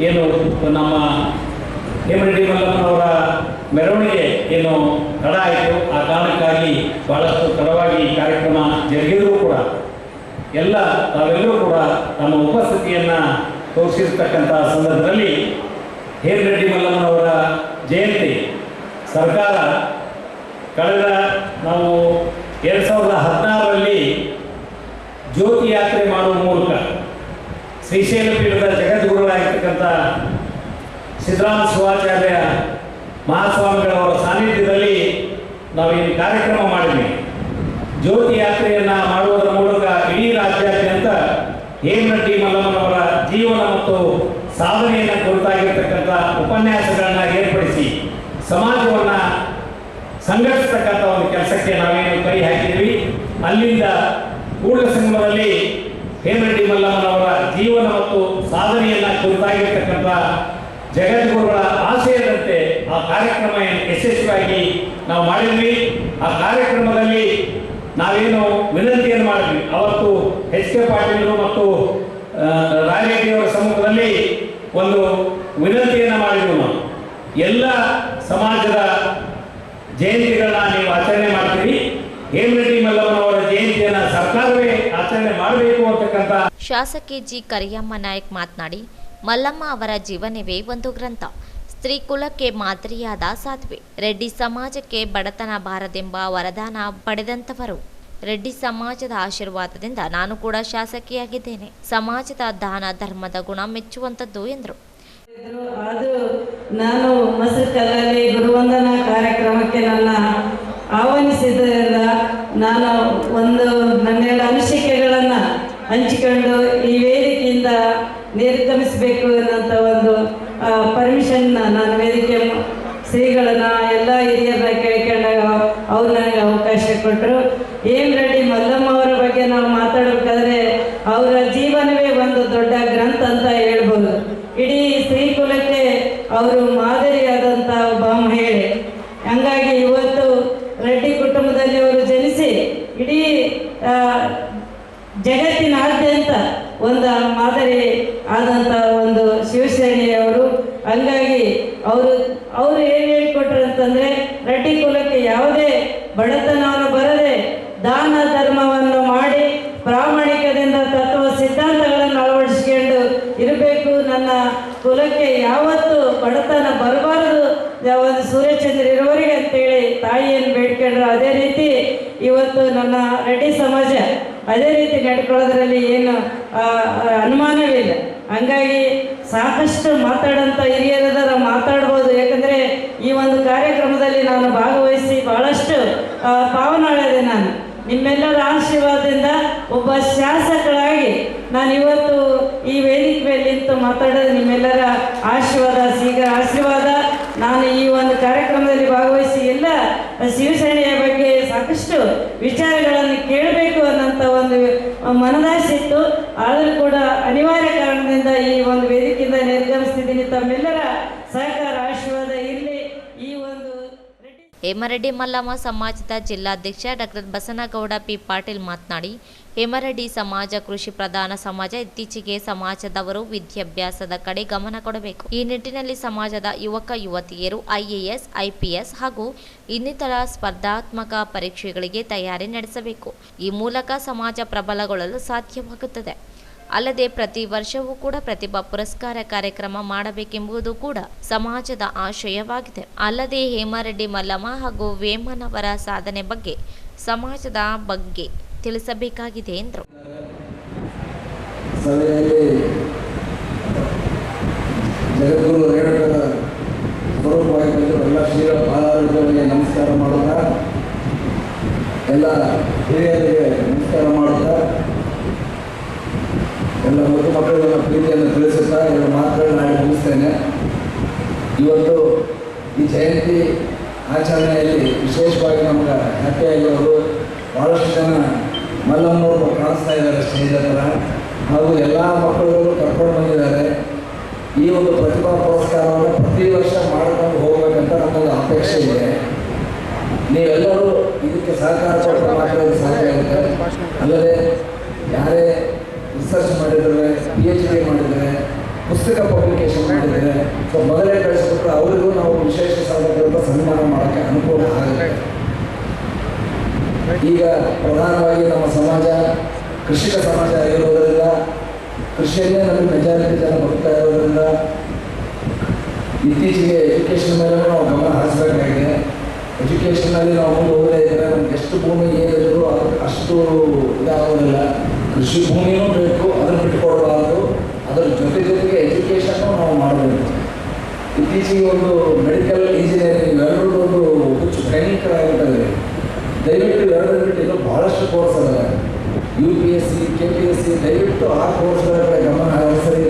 H: ಏನು ನಮ್ಮ ಹೇಮರೆಡ್ಡಿ ಮಲ್ಲಮ್ಮನವರ ಮೆರವಣಿಗೆ ಏನು ತಡ ಆಯಿತು, ಆ ಕಾರಣಕ್ಕಾಗಿ ಭಾಳಷ್ಟು ತಡವಾಗಿ ಕಾರ್ಯಕ್ರಮ ಜರುಗಿದರೂ ಕೂಡ ತಾವೆಲ್ಲರೂ ಕೂಡ ನಮ್ಮ ಉಪಸ್ಥಿತಿಯನ್ನು ತೋರಿಸಿರ್ತಕ್ಕಂಥ ಸಂದರ್ಭದಲ್ಲಿ ಹೇಮರೆಡ್ಡಿ ಮಲ್ಲಮ್ಮನವರ ಜಯಂತಿ ಸರ್ಕಾರ ಕಳೆದ ನಾವು 2016ರಲ್ಲಿ ಜ್ಯೋತಿ ಯಾತ್ರೆ ಮಾಡುವ ಮೂಲಕ ಶ್ರೀಶೈಲ ಪೀಠದ ಜಗದ್ಗುರುಗಳಾಗಿರ್ತಕ್ಕಂಥ ಸಿದ್ದರಾಮ ಶಿವಾಚಾರ್ಯ ಮಹಾಸ್ವಾಮಿಗಳವರ ಸಾನ್ನಿಧ್ಯದಲ್ಲಿ ನಾವು ಈ ಕಾರ್ಯಕ್ರಮ ಮಾಡಿದ್ವಿ. ಜ್ಯೋತಿ ಯಾತ್ರೆಯನ್ನು ಮಾಡುವುದರ ಮೂಲಕ ಇಡೀ ರಾಜ್ಯಾದ್ಯಂತ ಹೇಮರೆಡ್ಡಿ ಮಲ್ಲಮ್ಮನವರ ಜೀವನ ಮತ್ತು ಸಾಧನೆಯನ್ನು ಕುರಿತಾಗಿರ್ತಕ್ಕಂಥ ಉಪನ್ಯಾಸಗಳನ್ನು ಏರ್ಪಡಿಸಿ ಸಮಾಜವನ್ನು ಸಂಘಟಿಸ್ತಕ್ಕಂಥ ಒಂದು ಕೆಲಸಕ್ಕೆ ನಾವೇನು ಕೈ ಹಾಕಿದ್ವಿ. ಅಲ್ಲಿಂದ ಕೂಡಲ ಸಂಗಮದಲ್ಲಿ ಹೇಮರೆಡ್ಡಿ ಮಲ್ಲಮ್ಮನವರ ಜೀವನ ಮತ್ತು ಸಾಧನೆಯನ್ನು ಕುರಿತಾಗಿರ್ತಕ್ಕಂಥ ಜಗದ್ಗುರುಗಳ ಆಶಯದಂತೆ ಆ ಕಾರ್ಯಕ್ರಮ ಯಶಸ್ವಿಯಾಗಿ ನಾವು ಮಾಡಿದ್ವಿ. ಆ ಕಾರ್ಯಕ್ರಮದಲ್ಲಿ ನಾವೇನು ವಿನಂತಿಯನ್ನು ಮಾಡಿದ್ವಿ, ಅವತ್ತು ಎಚ್ ಕೆ ಪಾಟೀಲರು ಮತ್ತು ರಾಯರೆಡ್ಡಿಯವರ ಸಮ್ಮುಖದಲ್ಲಿ ಒಂದು ವಿನಂತಿಯನ್ನು ಮಾಡಿದ್ವಿ. ನಾವು ಎಲ್ಲ ಸಮಾಜದ ಜಯಂತಿಗಳನ್ನ ನೀವು ಆಚರಣೆ ಮಾಡ್ತೀರಿ, ಹೇಮರೆಡ್ಡಿ ಮಲ್ಲಮ್ಮನವರ ಜಯಂತಿಯನ್ನು ಸರ್ಕಾರವೇ ಆಚರಣೆ ಮಾಡಬೇಕು ಅಂತಕ್ಕಂಥ.
B: ಶಾಸಕಿ ಜಿ ಕರಿಯಮ್ಮ ನಾಯಕ್ ಮಾತನಾಡಿ, ಮಲ್ಲಮ್ಮ ಅವರ ಜೀವನವೇ ಒಂದು ಗ್ರಂಥ. ಸ್ತ್ರೀ ಕುಲಕ್ಕೆ ಮಾದರಿಯಾದ ಸಾಧ್ವಿ. ರೆಡ್ಡಿ ಸಮಾಜಕ್ಕೆ ಬಡತನ ಬಾರದೆಂಬ ವರದಾನ ಪಡೆದಂಥವರು. ರೆಡ್ಡಿ ಸಮಾಜದ ಆಶೀರ್ವಾದದಿಂದ ನಾನು ಕೂಡ ಶಾಸಕಿಯಾಗಿದ್ದೇನೆ. ಸಮಾಜದ ದಾನ ಧರ್ಮದ ಗುಣ ಮೆಚ್ಚುವಂಥದ್ದು ಎಂದರು.
I: ಅದು ನಾನು ಮಸಕಲಲ್ಲಿ ಗುರುವಂದನಾ ಕಾರ್ಯಕ್ರಮಕ್ಕೆ ನನ್ನ ಆಹ್ವಾನಿಸಿದ್ದರಿಂದ ನಾನು ನನ್ನೆಲ್ಲ ಅನಿಸಿಕೆಗಳನ್ನು ಹಂಚಿಕೊಂಡು ಈ ವೇದಿಕೆಯಿಂದ ನಿರ್ಗಮಿಸಬೇಕು ಅನ್ನೋಂಥ ಒಂದು ಪರ್ಮಿಷನ್ ನಾನು ವೇದಿಕೆ ಶ್ರೀಗಳನ್ನ ಎಲ್ಲ ಹಿರಿಯರನ್ನ ಕೇಳ್ಕೊಂಡಾಗ ಅವ್ರು ನನಗೆ ಅವಕಾಶ ಕೊಟ್ಟರು. ಹೇಮರೆಡ್ಡಿ ಮಲ್ಲಮ್ಮ ಅವರ ಬಗ್ಗೆ ನಾವು ಮಾತಾಡಬೇಕಾದ್ರೆ ಅವರ ಜೀವನವೇ ಒಂದು ದೊಡ್ಡ ಗ್ರಂಥ ಅಂತ ಹೇಳ್ಬೋದು. ಇಡೀ ಸ್ತ್ರೀ ಕುಲಕ್ಕೆ ಅವರು ಮಾದರಿಯಾದಂಥ ಒಬ್ಬ ಮಹಿಳೆ. ಹಂಗಾಗಿ ಇವತ್ತು ರೆಡ್ಡಿ ಕುಟುಂಬದಲ್ಲಿ ಅವರು ಜನಿಸಿ ಇಡೀ ಜಗತ್ತಿನಾದ್ಯಂತ ಒಂದು ಮಾದರಿ ಆದಂಥ ಒಂದು ಶಿವಸೇನೆಯವರು. ಹಂಗಾಗಿ ಅವರು ಏನು ಹೇಳಿಕೊಟ್ರು ಅಂತಂದರೆ, ರೆಡ್ಡಿ ಕುಲಕ್ಕೆ ಯಾವುದೇ ಬಡತನವನ್ನು ಬರದೆ ದಾನ ಧರ್ಮವನ್ನು ಮಾಡಿ ಪ್ರಾಮಾಣಿಕದಿಂದ ತತ್ವ ಸಿದ್ಧಾಂತಗಳನ್ನು ಅಳವಡಿಸ್ಕೊಂಡು ಇರಬೇಕು. ನನ್ನ ಕುಲಕ್ಕೆ ಯಾವತ್ತೂ ಬಡತನ ಬರಬಾರದು, ಒಂದು ಸೂರ್ಯಚಂದ್ರ ಇರುವವರೆಗೆ ಅಂತೇಳಿ ತಾಯಿಯನ್ನು ಬೇಡ್ಕೊಂಡ್ರು. ಅದೇ ರೀತಿ ಇವತ್ತು ನನ್ನ ರೆಡ್ಡಿ ಸಮಾಜ ಅದೇ ರೀತಿ ನಡ್ಕೊಳ್ಳೋದ್ರಲ್ಲಿ ಏನು ಅನುಮಾನವಿಲ್ಲ. ಹಂಗಾಗಿ ಸಾಕಷ್ಟು ಮಾತಾಡೋಂಥ ಹಿರಿಯರ ಮಾತಾಡ್ಬೋದು. ಯಾಕಂದರೆ ಈ ಒಂದು ಕಾರ್ಯಕ್ರಮದಲ್ಲಿ ನಾನು ಭಾಗವಹಿಸಿ ಭಾಳಷ್ಟು ಪಾವನಾಳಿದೆ. ನಾನು ನಿಮ್ಮೆಲ್ಲರ ಆಶೀರ್ವಾದದಿಂದ ಒಬ್ಬ ಶಾಸಕರಾಗಿ ನಾನು ಇವತ್ತು ಈ ವೇದಿಕೆ ಮೇಲೆ ನಿಂತು ಮಾತಾಡೋದು ನಿಮ್ಮೆಲ್ಲರ ಆಶೀರ್ವಾದ. ನಾನು ಈ ಒಂದು ಕಾರ್ಯಕ್ರಮದಲ್ಲಿ ಭಾಗವಹಿಸಿ ಎಲ್ಲ ಶಿವಸೇನೆಯ ಬಗ್ಗೆ ಸಾಕಷ್ಟು ವಿಚಾರಗಳನ್ನು ಕೇಳಬೇಕು ಅನ್ನೋಂಥ ಒಂದು ಮನದಾಸಿತ್ತು. ಆದರೂ ಕೂಡ ಅನಿವಾರ್ಯ ಕಾರಣದಿಂದ ಈ ಒಂದು ವೇದಿಕೆಯಿಂದ ನಿರ್ಗಮಿಸ್ತಿದ್ದೀನಿ. ತಮ್ಮೆಲ್ಲರ ಸಹಕಾರ ಆಶೀರ್ವಾದ ಇರಲಿ. ಈ ಒಂದು
B: ಹೇಮರೆಡ್ಡಿ ಮಲ್ಲಮ್ಮ ಸಮಾಜದ ಜಿಲ್ಲಾಧ್ಯಕ್ಷ ಡಾಕ್ಟರ್ ಬಸನಗೌಡ ಪಿ ಪಾಟೀಲ್ ಮಾತನಾಡಿ, ಹೇಮರೆಡ್ಡಿ ಸಮಾಜ ಕೃಷಿ ಪ್ರಧಾನ ಸಮಾಜ. ಇತ್ತೀಚೆಗೆ ಸಮಾಜದವರು ವಿದ್ಯಾಭ್ಯಾಸದ ಕಡೆ ಗಮನ ಕೊಡಬೇಕು. ಈ ನಿಟ್ಟಿನಲ್ಲಿ ಸಮಾಜದ ಯುವಕ ಯುವತಿಯರು IAS, IPS ಹಾಗೂ ಇನ್ನಿತರ ಸ್ಪರ್ಧಾತ್ಮಕ ಪರೀಕ್ಷೆಗಳಿಗೆ ತಯಾರಿ ನಡೆಸಬೇಕು. ಈ ಮೂಲಕ ಸಮಾಜ ಪ್ರಬಲಗೊಳ್ಳಲು ಸಾಧ್ಯವಾಗುತ್ತದೆ. ಅಲ್ಲದೆ ಪ್ರತಿ ವರ್ಷವೂ ಕೂಡ ಪ್ರತಿಭಾ ಪುರಸ್ಕಾರ ಕಾರ್ಯಕ್ರಮ ಮಾಡಬೇಕೆಂಬುದು ಕೂಡ ಸಮಾಜದ ಆಶಯವಾಗಿದೆ. ಅಲ್ಲದೆ ಹೇಮರೆಡ್ಡಿ ಮಲ್ಲಮ್ಮ ಹಾಗೂ ವೇಮನವರ ಸಾಧನೆ ಬಗ್ಗೆ ಸಮಾಜದ ಬಗ್ಗೆ ತಿಳಿಸಬೇಕಾಗಿದೆ ಎಂದರು.
J: ಸಭೆಯಲ್ಲಿ ಜಗದ್ಗುರು ರೇಣುಕರ ಸ್ವರೂಪವಾಗಿ ಎಲ್ಲ ಶ್ರೀಗಳ ಪಾದಾರಗಳಿಗೆ ನಮಸ್ಕಾರ ಮಾಡುತ್ತಾ, ಎಲ್ಲ ಹಿರಿಯರಿಗೆ ನಮಸ್ಕಾರ ಮಾಡುತ್ತಾ, ಎಲ್ಲ ಮಧು ಮಕ್ಕಳಿಗೆಲ್ಲ ಪ್ರೀತಿಯನ್ನು ತಿಳಿಸುತ್ತಾ ಎಲ್ಲ ಮಾತುಗಳನ್ನ ನಾನು ಮುಗಿಸ್ತೇನೆ. ಇವತ್ತು ಈ ಜಯಂತಿ ಆಚರಣೆಯಲ್ಲಿ ವಿಶೇಷವಾಗಿ ನಮ್ಗೆ ಹ್ಯಾಪಿಯಾಗಿರೋದು ಭಾಳಷ್ಟು ಜನ ಮಲ್ಲಮ್ಮನವರು ಕಾಣಿಸ್ತಾ ಇದ್ದಾರೆ ಸ್ಟೇಜ್ ಹತ್ರ, ಹಾಗೂ ಎಲ್ಲ ಮಕ್ಕಳುಗಳು ಕರ್ಕೊಂಡು ಬಂದಿದ್ದಾರೆ. ಈ ಒಂದು ಪ್ರತಿಭಾ ಪುರಸ್ಕಾರವನ್ನು ಪ್ರತಿ ವರ್ಷ ಮಾಡಿಕೊಂಡು ಹೋಗಬೇಕಂತ ನಮ್ಮೊಂದು ಅಪೇಕ್ಷೆ ಇದೆ. ನೀವೆಲ್ಲರೂ ಇದಕ್ಕೆ ಸಹಕಾರ ಕೊಟ್ಟು ಮಾತ್ರ ಸಾಧ್ಯ ಆಗುತ್ತೆ. ಅಲ್ಲದೆ ಯಾರೇ ರಿಸರ್ಚ್ ಮಾಡಿದರೆ, PhD ಮಾಡಿದರೆ, ಪುಸ್ತಕ ಪಬ್ಲಿಕೇಶನ್ ಮಾಡಿದರೆ, ಸೊ ಮೊದಲೇ ಕಳಿಸ್ಬಿಟ್ರೆ ಅವರಿಗೂ ನಾವು ವಿಶೇಷ ಸಾಧಕರಿಂದ ಸನ್ಮಾನ ಮಾಡೋಕ್ಕೆ ಅನುಕೂಲ ಆಗುತ್ತೆ. ಈಗ ಪ್ರಧಾನವಾಗಿ ನಮ್ಮ ಸಮಾಜ ಕೃಷಿಕ ಸಮಾಜ ಆಗಿರೋದರಿಂದ, ಕೃಷಿಯನ್ನೇ ನಮಗೆ ಮೆಜಾರಿಟಿ ಜನ ಬರ್ತಾ ಇರೋದ್ರಿಂದ ಇತ್ತೀಚೆಗೆ ಎಜುಕೇಷನ್ ಮೇಲೆ ನಾವು ಗಮನ ಹರಿಸಬೇಕಾಗಿದೆ. ಎಜುಕೇಷನಲ್ಲಿ ನಾವು ಮುಂದೆ ಹೋಗದೇ ಇದ್ದರೆ ನಮ್ಗೆ ಎಷ್ಟು ಭೂಮಿ ಏನಿದ್ರು ಅದಕ್ಕೆ ಅಷ್ಟು ಇದಾಗೋದಿಲ್ಲ. ಕೃಷಿ ಭೂಮಿಯೂ ಬೇಕು, ಅದನ್ನು ಬಿಟ್ಟುಕೊಡಬಾರ್ದು. ಅದರ ಜೊತೆಗೆ ಎಜುಕೇಷನ್ನು ನಾವು ಮಾಡಬೇಕು. ಇತ್ತೀಚೆಗೆ ಒಂದು ಮೆಡಿಕಲ್ ಇಂಜಿನಿಯರಿಂಗ್ ಇವೆರಡೂ ಒಂದು ಹುಚ್ಚು ಭಯಂಕರವಾಗಿರ್ತದೆ. ದಯವಿಟ್ಟು ಇವೆರಡರ ಬಿಟ್ಟು ಇನ್ನೂ ಭಾಳಷ್ಟು ಕೋರ್ಸ್ ಅದ, UPSC, KPSC, ದಯವಿಟ್ಟು ಆ ಕೋರ್ಸ್ಗಳ ಕಡೆ ಗಮನ ಹರಿಸಿ.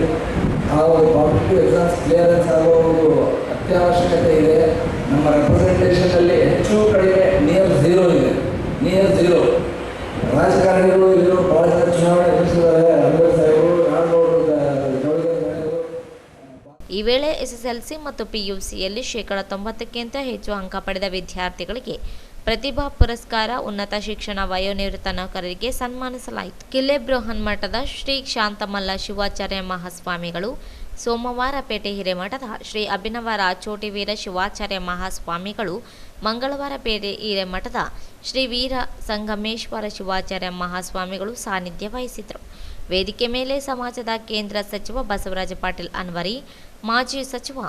J: ಆ ಒಂದು ಕಾಂಪಿಟೇಟಿವ್ ಎಕ್ಸಾಮ್ಸ್ ಕ್ಲಿಯರೆನ್ಸ್ ಆಗೋ ಒಂದು ಅತ್ಯವಶ್ಯಕತೆ ಇದೆ. ನಮ್ಮ ರೆಪ್ರೆಸೆಂಟೇಷನಲ್ಲಿ ಹೆಚ್ಚು ಕಡಿಮೆ ನಿಯರ್ ಝೀರೋ ಇದೆ, ನಿಯರ್ ಝೀರೋ. ರಾಜಕಾರಣಿಗಳು ಇವರು ಭಾಳ ಜನ ಚುನಾವಣೆ ಎದುರಿಸಿದ್ದಾರೆ. ಅನ್ವರ್ ಸಾಹೇಬರು, ನಾಡಗೌಡರು,
B: ಈ ವೇಳೆ SSLC ಮತ್ತು PUCಯಲ್ಲಿ 90%ಕ್ಕಿಂತ ಹೆಚ್ಚು ಅಂಕ ಪಡೆದ ವಿದ್ಯಾರ್ಥಿಗಳಿಗೆ ಪ್ರತಿಭಾ ಪುರಸ್ಕಾರ, ಉನ್ನತ ಶಿಕ್ಷಣ ವಯೋನಿವೃತ್ತ ನೌಕರರಿಗೆ ಸನ್ಮಾನಿಸಲಾಯಿತು. ಕಿಲ್ಲೆ ಬೃಹನ್ಮಠದ ಶ್ರೀ ಶಾಂತಮಲ್ಲ ಶಿವಾಚಾರ್ಯ ಮಹಾಸ್ವಾಮಿಗಳು, ಸೋಮವಾರಪೇಟೆ ಹಿರೇಮಠದ ಶ್ರೀ ಅಭಿನವ ರಾಚೋಟಿ ವೀರ ಶಿವಾಚಾರ್ಯ ಮಹಾಸ್ವಾಮಿಗಳು, ಮಂಗಳವಾರಪೇಟೆ ಹಿರೇಮಠದ ಶ್ರೀ ವೀರ ಸಂಗಮೇಶ್ವರ ಶಿವಾಚಾರ್ಯ ಮಹಾಸ್ವಾಮಿಗಳು ಸಾನ್ನಿಧ್ಯ ವಹಿಸಿದರು. ವೇದಿಕೆ ಮೇಲೆ ಸಮಾಜದ ಕೇಂದ್ರ ಸಚಿವ ಬಸವರಾಜ ಪಾಟೀಲ್ ಅನ್ವರಿ, ಮಾಜಿ ಸಚಿವ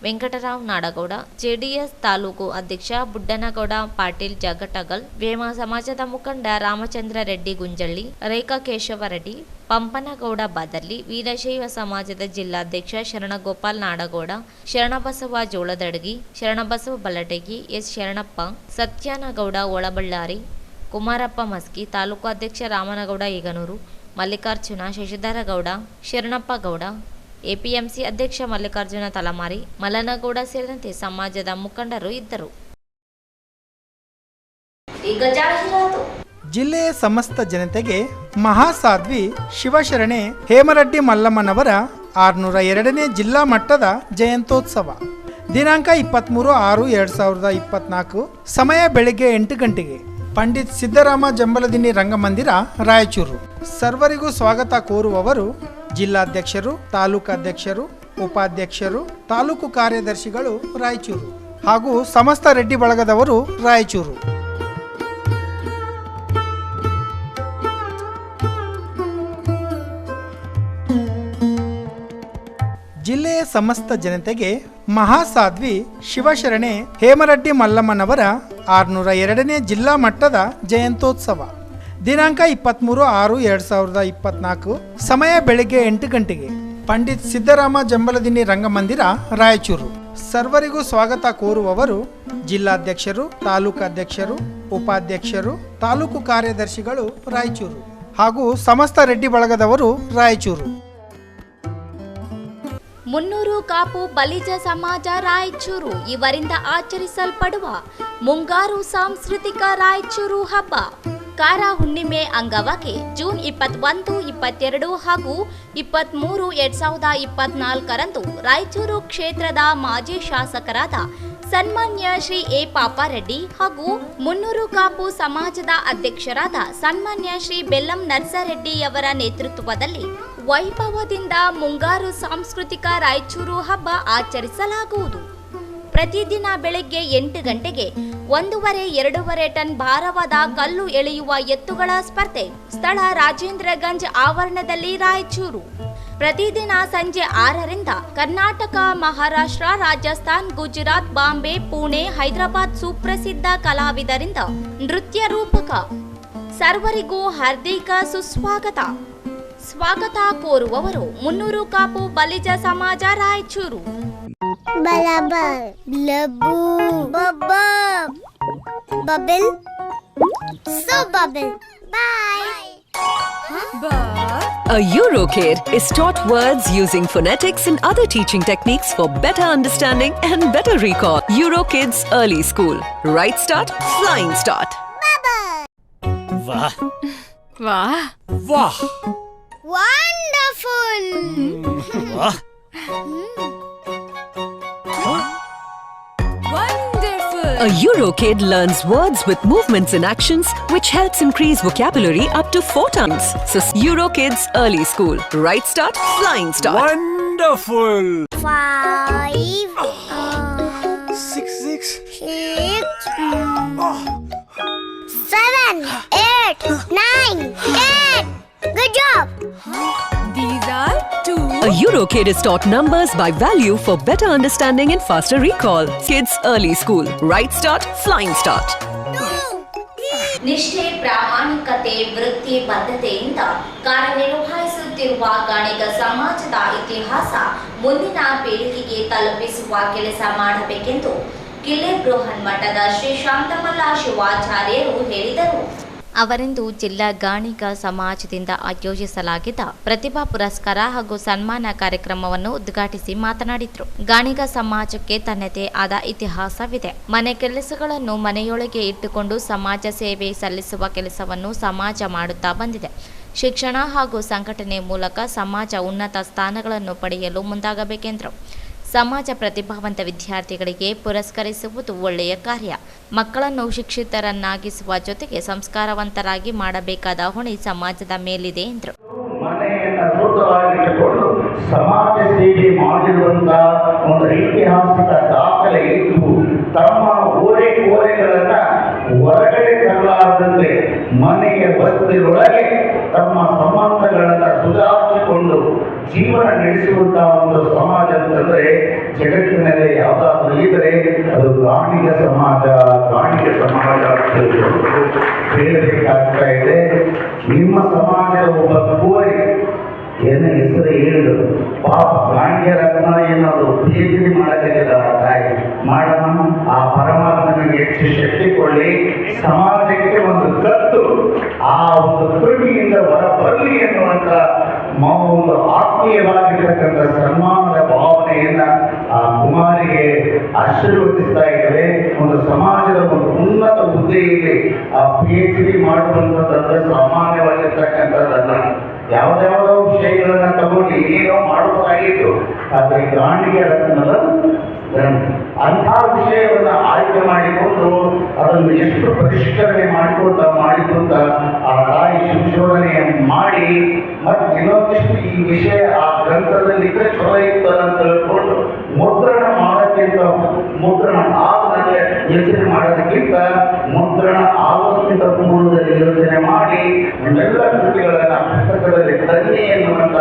B: ವೆಂಕಟರಾವ್ ನಾಡಗೌಡ, JDS ತಾಲೂಕು ಅಧ್ಯಕ್ಷ ಬುಡ್ಡನಗೌಡ ಪಾಟೀಲ್ ಜಗಟಗಲ್, ವೇಮ ಸಮಾಜದ ಮುಖಂಡ ರಾಮಚಂದ್ರ ರೆಡ್ಡಿ ಗುಂಜಳ್ಳಿ, ರೇಖಾ ಕೇಶವರೆಡ್ಡಿ, ಪಂಪನಗೌಡ ಬಾದರ್ಲಿ, ವೀರಶೈವ ಸಮಾಜದ ಜಿಲ್ಲಾಧ್ಯಕ್ಷ ಶರಣಗೋಪಾಲ್ ನಾಡಗೌಡ, ಶರಣಬಸವ ಜೋಳದಡಗಿ, ಶರಣಬಸವ ಬಲಟಗಿ, S ಶರಣಪ್ಪ, ಸತ್ಯನಗೌಡ ಒಳಬಳ್ಳಾರಿ, ಕುಮಾರಪ್ಪ ಮಸ್ಕಿ, ತಾಲೂಕು ಅಧ್ಯಕ್ಷ ರಾಮನಗೌಡ ಈಗನೂರು, ಮಲ್ಲಿಕಾರ್ಜುನ ಶಶಿಧರಗೌಡ, ಶರಣಪ್ಪ ಗೌಡ, APMC ಅಧ್ಯಕ್ಷ ಮಲ್ಲಿಕಾರ್ಜುನ ತಲಮಾರಿ, ಮಲ್ಲನಗೌಡ ಸೇರಿದಂತೆ ಸಮಾಜದ ಮುಖಂಡರು ಇದ್ದರು. ಈಗ ಜಾಹೀರಾತು.
K: ಜಿಲ್ಲೆಯ ಸಮಸ್ತ ಜನತೆಗೆ ಮಹಾಸಾಧ್ವಿ ಶಿವಶರಣೆ ಹೇಮರೆಡ್ಡಿ ಮಲ್ಲಮ್ಮನವರ 602ನೇ ಜಿಲ್ಲಾ ಮಟ್ಟದ ಜಯಂತ್ಯೋತ್ಸವ ದಿನಾಂಕ 23/6/2024, ಸಮಯ ಬೆಳಗ್ಗೆ 8 ಗಂಟೆಗೆ, ಪಂಡಿತ್ ಸಿದ್ದರಾಮ ಜಂಬಲದಿನ್ನಿ ರಂಗಮಂದಿರ, ರಾಯಚೂರು. ಸರ್ವರಿಗೂ ಸ್ವಾಗತ ಕೋರುವವರು ಜಿಲ್ಲಾಧ್ಯಕ್ಷರು, ತಾಲೂಕಾಧ್ಯಕ್ಷರು, ಉಪಾಧ್ಯಕ್ಷರು, ತಾಲೂಕು ಕಾರ್ಯದರ್ಶಿಗಳು, ರಾಯಚೂರು ಹಾಗೂ ಸಮಸ್ತ ರೆಡ್ಡಿ ಬಳಗದವರು, ರಾಯಚೂರು. ಜಿಲ್ಲೆಯ ಸಮಸ್ತ ಜನತೆಗೆ ಮಹಾಸಾಧ್ವಿ ಶಿವಶರಣೆ ಹೇಮರೆಡ್ಡಿ ಮಲ್ಲಮ್ಮನವರ 602ನೇ ಜಿಲ್ಲಾ ಮಟ್ಟದ ಜಯಂತ್ಯೋತ್ಸವ ದಿನಾಂಕ 23/6/2024, ಸಮಯ ಬೆಳಗ್ಗೆ 8 ಗಂಟೆಗೆ, ಪಂಡಿತ್ ಸಿದ್ದರಾಮ ಜಂಬಲದಿನ್ನಿ ರಂಗಮಂದಿರ, ರಾಯಚೂರು. ಸರ್ವರಿಗೂ ಸ್ವಾಗತ ಕೋರುವವರು ಜಿಲ್ಲಾಧ್ಯಕ್ಷರು, ತಾಲೂಕಾಧ್ಯಕ್ಷರು, ಉಪಾಧ್ಯಕ್ಷರು, ತಾಲೂಕು ಕಾರ್ಯದರ್ಶಿಗಳು, ರಾಯಚೂರು ಹಾಗೂ ಸಮಸ್ತ ರೆಡ್ಡಿ ಬಳಗದವರು, ರಾಯಚೂರು.
E: ಮುನ್ನೂರು ಕಾಪು ಬಲಿಜ ಸಮಾಜ ರಾಯಚೂರು ಇವರಿಂದ ಆಚರಿಸಲ್ಪಡುವ ಮುಂಗಾರು ಸಾಂಸ್ಕೃತಿಕ ರಾಯಚೂರು ಹಬ್ಬ ಕಾರ ಹುಣ್ಣಿಮೆ ಅಂಗವಾಗಿ ಜೂನ್ 21, 22 ಹಾಗೂ 23, 2024ರಂದು ರಾಯಚೂರು ಕ್ಷೇತ್ರದ ಮಾಜಿ ಶಾಸಕರಾದ ಸನ್ಮಾನ್ಯ ಶ್ರೀ ಎ ಪಾಪಾರೆಡ್ಡಿ ಹಾಗೂ ಮುನ್ನೂರು ಕಾಪು ಸಮಾಜದ ಅಧ್ಯಕ್ಷರಾದ ಸನ್ಮಾನ್ಯ ಶ್ರೀ ಬೆಲ್ಲಂ ನರ್ಸರೆಡ್ಡಿಯವರ ನೇತೃತ್ವದಲ್ಲಿ ವೈಭವದಿಂದ ಮುಂಗಾರು ಸಾಂಸ್ಕೃತಿಕ ರಾಯಚೂರು ಹಬ್ಬ ಆಚರಿಸಲಾಗುವುದು. ಪ್ರತಿದಿನ ಬೆಳಗ್ಗೆ 8 ಗಂಟೆಗೆ 1.5-2 ಟನ್ ಭಾರವಾದ ಕಲ್ಲು ಎಳೆಯುವ ಎತ್ತುಗಳ ಸ್ಪರ್ಧೆ, ಸ್ಥಳ ರಾಜೇಂದ್ರಗಂಜ್ ಆವರಣದಲ್ಲಿ, ರಾಯಚೂರು. ಪ್ರತಿದಿನ ಸಂಜೆ 6ರಿಂದ ಕರ್ನಾಟಕ, ಮಹಾರಾಷ್ಟ್ರ, ರಾಜಸ್ಥಾನ್, ಗುಜರಾತ್, ಬಾಂಬೆ, ಪುಣೆ, ಹೈದರಾಬಾದ್ ಸುಪ್ರಸಿದ್ಧ ಕಲಾವಿದರಿಂದ ನೃತ್ಯ ರೂಪಕ. ಸರ್ವರಿಗೂ ಹಾರ್ದಿಕ ಸುಸ್ವಾಗತ. ಸ್ವಾಗತ ಕೋರುವವರು ಮುನ್ನೂರು ಕಾಪು ಬಲಿಜ ಸಮಾಜ, Raichur.
L: A Eurokid is taught words using phonetics and other teaching techniques for better understanding and better recall. Eurokids Early School. Right start, flying start.
G: वाह,
M: ವಾಹ್
N: ವಾಹ್
M: ವಂಡರ್ಫುಲ್
N: ವಾಹ್
L: A Eurokid learns words with movements and actions, which helps increase vocabulary up to 4 times. So, Eurokids Early School. Right start, flying start.
N: Wonderful.
M: 5
N: 6
M: 7 8 9 10 Good job.
N: These are 2.
L: A Eurokid is taught numbers by value for better understanding and faster recall. Kids Early School. Right start, flying start.
B: ನಿಷ್ಠೆ, ಪ್ರಾಮಾಣಿಕತೆ, ವೃತ್ತಿ ಬದ್ಧತೆಯಿಂದ ಕಾರ್ಯನಿರ್ವಹಿಸುತ್ತಿರುವ ಗಾಣಿಗ ಸಮಾಜದ ಇತಿಹಾಸ ಮುಂದಿನ ಪೀಳಿಗೆಗೆ ತಲುಪಿಸುವ ಕೆಲಸ ಮಾಡಬೇಕೆಂದು ಕಿಲೆ ಬೃಹನ್ ಮಠದ ಶ್ರೀ ಶಾಂತಮಲ್ಲ ಶಿವಾಚಾರ್ಯರು ಹೇಳಿದರು. ಅವರಿಂದು ಜಿಲ್ಲಾ ಗಾಣಿಗ ಸಮಾಜದಿಂದ ಆಯೋಜಿಸಲಾಗಿದ್ದ ಪ್ರತಿಭಾ ಪುರಸ್ಕಾರ ಹಾಗೂ ಸನ್ಮಾನ ಕಾರ್ಯಕ್ರಮವನ್ನು ಉದ್ಘಾಟಿಸಿ ಮಾತನಾಡಿದರು. ಗಾಣಿಗ ಸಮಾಜಕ್ಕೆ ತನ್ನದೇ ಆದ ಇತಿಹಾಸವಿದೆ. ಮನೆ ಕೆಲಸಗಳನ್ನು ಮನೆಯೊಳಗೆ ಇಟ್ಟುಕೊಂಡು ಸಮಾಜ ಸೇವೆ ಸಲ್ಲಿಸುವ ಕೆಲಸವನ್ನು ಸಮಾಜ ಮಾಡುತ್ತಾ ಬಂದಿದೆ. ಶಿಕ್ಷಣ ಹಾಗೂ ಸಂಘಟನೆ ಮೂಲಕ ಸಮಾಜ ಉನ್ನತ ಸ್ಥಾನಗಳನ್ನು ಪಡೆಯಲು ಮುಂದಾಗಬೇಕೆಂದರು. ಸಮಾಜ ಪ್ರತಿಭಾವಂತ ವಿದ್ಯಾರ್ಥಿಗಳಿಗೆ ಪುರಸ್ಕರಿಸುವುದು ಒಳ್ಳೆಯ ಕಾರ್ಯ. ಮಕ್ಕಳನ್ನು ಶಿಕ್ಷಿತರನ್ನಾಗಿಸುವ ಜೊತೆಗೆ ಸಂಸ್ಕಾರವಂತರಾಗಿ ಮಾಡಬೇಕಾದ ಹೊಣೆ ಸಮಾಜದ ಮೇಲಿದೆ ಎಂದರು.
O: ಮನೆಯನ್ನು ಶುದ್ಧವಾಗಿಟ್ಟುಕೊಂಡು ಸಮಾಜ ಸೇವೆ ಮಾಡಿರುವಂತಹ ಒಂದು ಐತಿಹಾಸಿಕ ದಾಖಲೆ ಇದ್ದು ತಮ್ಮ ಓರೆಗಳನ್ನು ಹೊರಗಡೆ ತರಲಾರದಂತೆ ಮನೆಯ ವಸ್ತುಗಳೊಳಗೆ ತಮ್ಮ ಸಂಬಂಧಗಳನ್ನು ಸುಧಾರಿಸಿಕೊಂಡು ಜೀವನ ನಡೆಸುವಂತಹ ಒಂದು ಸಮಾಜ ಅಂತಂದ್ರೆ ಜಗತ್ತಿನಲ್ಲಿ ಯಾವುದಾದ್ರೂ ಇದ್ದರೆ ಅದು ಗಾಣಿಗ ಸಮಾಜ ಹೇಳಬೇಕಾಗ್ತಾ ಇದೆ. ನಿಮ್ಮ ಸಮಾಜದ ಒಬ್ಬ ಕೋರಿ ಏನ ಹೆಸರು ಹೇಳಿದ್ರು ಪಾಪ ಗಾಣಿಗರನ್ನ ಏನಾದ್ರು PhD ಮಾಡಕ್ಕಿಲ್ಲ ತಾಯಿ ಮಾಡಮ್ಮ. ಆ ಪರಮಾತ್ಮನಿಗೆ ಹೆಚ್ಚು ಶಕ್ತಿ ಕೊಳ್ಳಿ. ಸಮಾಜಕ್ಕೆ ಒಂದು ಕತ್ತು ಆ ಒಂದು ಕೃಮಿಯಿಂದ ಹೊರ ಬರಲಿ ಎನ್ನುವಂತ ಒಂದು ಆತ್ಮೀಯವಾಗಿರ್ತಕ್ಕಂಥ ಸನ್ಮಾನದ ಭಾವನೆಯನ್ನ ಆ ಕುಮಾರಿಗೆ ಆಶೀರ್ವದಿಸ್ತಾ ಇದ್ದೇವೆ. ಒಂದು ಸಮಾಜದ ಒಂದು ಉನ್ನತ ಹುದ್ದೆಯಲ್ಲಿ ಆ PhD ಮಾಡುವಂಥದ್ದಂದ್ರೆ ಸಾಮಾನ್ಯವಾಗಿರ್ತಕ್ಕಂಥದ್ದಲ್ಲ. ಯಾವ್ದಾವುದೋ ವಿಷಯಗಳನ್ನ ತಗೊಂಡು ಏನೋ ಮಾಡಬಹುದಾಗಿತ್ತು. ಆದರೆ ಗಾಣಿಗೆ ರತ್ನದ ಅಂಥ ವಿಷಯವನ್ನ ಆಯ್ಕೆ ಮಾಡಿಕೊಂಡು ಅದನ್ನು ಎಷ್ಟು ಪರಿಷ್ಕರಣೆ ಮಾಡಿಕೊಂತ ಆ ತಾಯಿ ಸಂಶೋಧನೆ ಮಾಡಿ ಮತ್ತೆ ಇನ್ನೊಂದಿಷ್ಟು ಈ ವಿಷಯ ಆ ಗ್ರಂಥದಲ್ಲಿ ಇದ್ರೆ ಚಲೋ ಇರ್ತದೆ ಅಂತ ಹೇಳ್ಕೊಂಡು ಮುದ್ರಣ ಮಾಡೋಕ್ಕಿಂತ ಮುದ್ರಣ ಆದ್ಮೇಲೆ ಯೋಚನೆ ಮಾಡೋದಕ್ಕಿಂತ ಮುದ್ರಣ ಆಗೋದಕ್ಕಿಂತ ಪೂರ್ವದಲ್ಲಿ ಯೋಚನೆ ಮಾಡಿ ಎಲ್ಲ ಕೃತಿಗಳನ್ನ ಪುಸ್ತಕದಲ್ಲಿ ತನ್ನಿ ಎನ್ನುವಂತ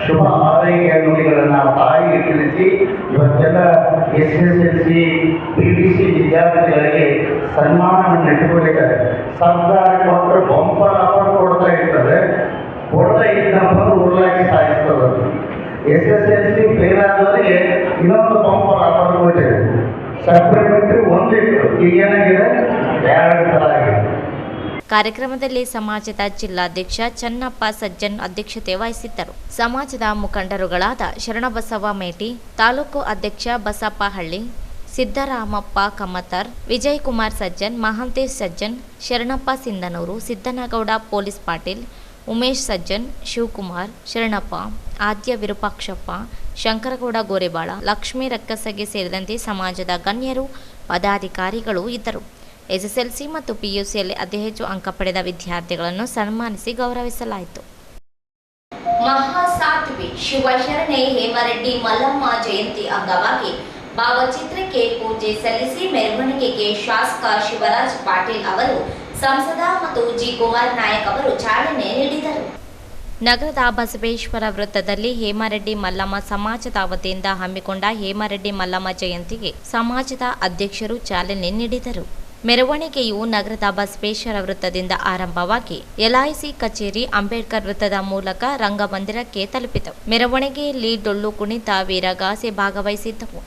O: ಶುಭ ಆರೈಕೆಯ ನುಡಿಗಳನ್ನ ತಾಯಿಗೆ ತಿಳಿಸಿ ಇವತ್ತೆಲ್ಲ SSLC PVC ವಿದ್ಯಾರ್ಥಿಗಳಿಗೆ ಸನ್ಮಾನವನ್ನು ಇಟ್ಟುಕೊಂಡಿದ್ದಾರೆ. ಸರ್ಕಾರ ಕೊಟ್ಟರೆ ಬಂಪರ್ ಆಫರ್ ಕೊಡ್ತಾ ಇರ್ತದೆ. ಕೊಡ್ತಾ ಇದ್ದವರು ಉರುಳಾಗಿ ಸಾಯಿಸ್ತದೆ. SSLC ಫೇಲ್ ಆದವರಿಗೆ ಇನ್ನೊಂದು ಬಂಪರ್ ಆಫರ್ ಕೊಟ್ಟಿದೆ. ಸಪ್ಲಿಮೆಂಟರಿ ಒಂದಿತ್ತು, ಈಗ ಏನಾಗಿದೆ 2 ಸಲ ಆಗಿದೆ.
B: ಕಾರ್ಯಕ್ರಮದಲ್ಲಿ ಸಮಾಜದ ಜಿಲ್ಲಾಧ್ಯಕ್ಷ ಚನ್ನಪ್ಪ ಸಜ್ಜನ್ ಅಧ್ಯಕ್ಷತೆ ವಹಿಸಿದ್ದರು. ಸಮಾಜದ ಮುಖಂಡರುಗಳಾದ ಶರಣಬಸವ ಮೇಟಿ, ತಾಲೂಕು ಅಧ್ಯಕ್ಷ ಬಸಪ್ಪ ಹಳ್ಳಿ, ಸಿದ್ದರಾಮಪ್ಪ ಕಮ್ಮತ್ತರ್, ವಿಜಯಕುಮಾರ್ ಸಜ್ಜನ್, ಮಹಾಂತೇಶ್ ಸಜ್ಜನ್, ಶರಣಪ್ಪ ಸಿಂಧನೂರು, ಸಿದ್ದನಗೌಡ ಪೊಲೀಸ್ ಪಾಟೀಲ್, ಉಮೇಶ್ ಸಜ್ಜನ್, ಶಿವಕುಮಾರ್, ಶರಣಪ್ಪ, ಆದ್ಯ ವಿರೂಪಾಕ್ಷಪ್ಪ, ಶಂಕರಗೌಡ ಗೋರೆಬಾಳ, ಲಕ್ಷ್ಮೀ ರಕ್ಕಸಗೆ ಸೇರಿದಂತೆ ಸಮಾಜದ ಗಣ್ಯರು ಪದಾಧಿಕಾರಿಗಳು ಇದ್ದರು. SSLC ಮತ್ತು PUCಯಲ್ಲಿ ಅತಿ ಹೆಚ್ಚು ಅಂಕ ಪಡೆದ ವಿದ್ಯಾರ್ಥಿಗಳನ್ನು ಸನ್ಮಾನಿಸಿ ಗೌರವಿಸಲಾಯಿತು. ಮಹಾಸಾಧ್ವಿ ಶಿವಶರಣೆ ಹೇಮರೆಡ್ಡಿ ಮಲ್ಲಮ್ಮ ಜಯಂತಿ ಅಂಗವಾಗಿ ಭಾವಚಿತ್ರಕ್ಕೆ ಪೂಜೆ ಸಲ್ಲಿಸಿ ಮೆರವಣಿಗೆಗೆ ಶಾಸಕ ಶಿವರಾಜ್ ಪಾಟೀಲ್ ಅವರು, ಸಂಸದ ಮತ್ತು ಜಿ ಕುಮಾರ್ ನಾಯಕ್ ಅವರು ಚಾಲನೆ ನೀಡಿದರು. ನಗರದ ಬಸವೇಶ್ವರ ವೃತ್ತದಲ್ಲಿ ಹೇಮರೆಡ್ಡಿ ಮಲ್ಲಮ್ಮ ಸಮಾಜದ ವತಿಯಿಂದ ಹಮ್ಮಿಕೊಂಡ ಹೇಮರೆಡ್ಡಿ ಮಲ್ಲಮ್ಮ ಜಯಂತಿಗೆ ಸಮಾಜದ ಅಧ್ಯಕ್ಷರು ಚಾಲನೆ ನೀಡಿದರು. ಮೆರವಣಿಗೆಯು ನಗರದ ಬಸವೇಶ್ವರ ವೃತ್ತದಿಂದ ಆರಂಭವಾಗಿ LIC ಕಚೇರಿ, ಅಂಬೇಡ್ಕರ್ ವೃತ್ತದ ಮೂಲಕ ರಂಗಮಂದಿರಕ್ಕೆ ತಲುಪಿತು. ಮೆರವಣಿಗೆಯಲ್ಲಿ ಡೊಳ್ಳು ಕುಣಿತ, ವೀರಗಾಸೆ ಭಾಗವಹಿಸಿದ್ದವು.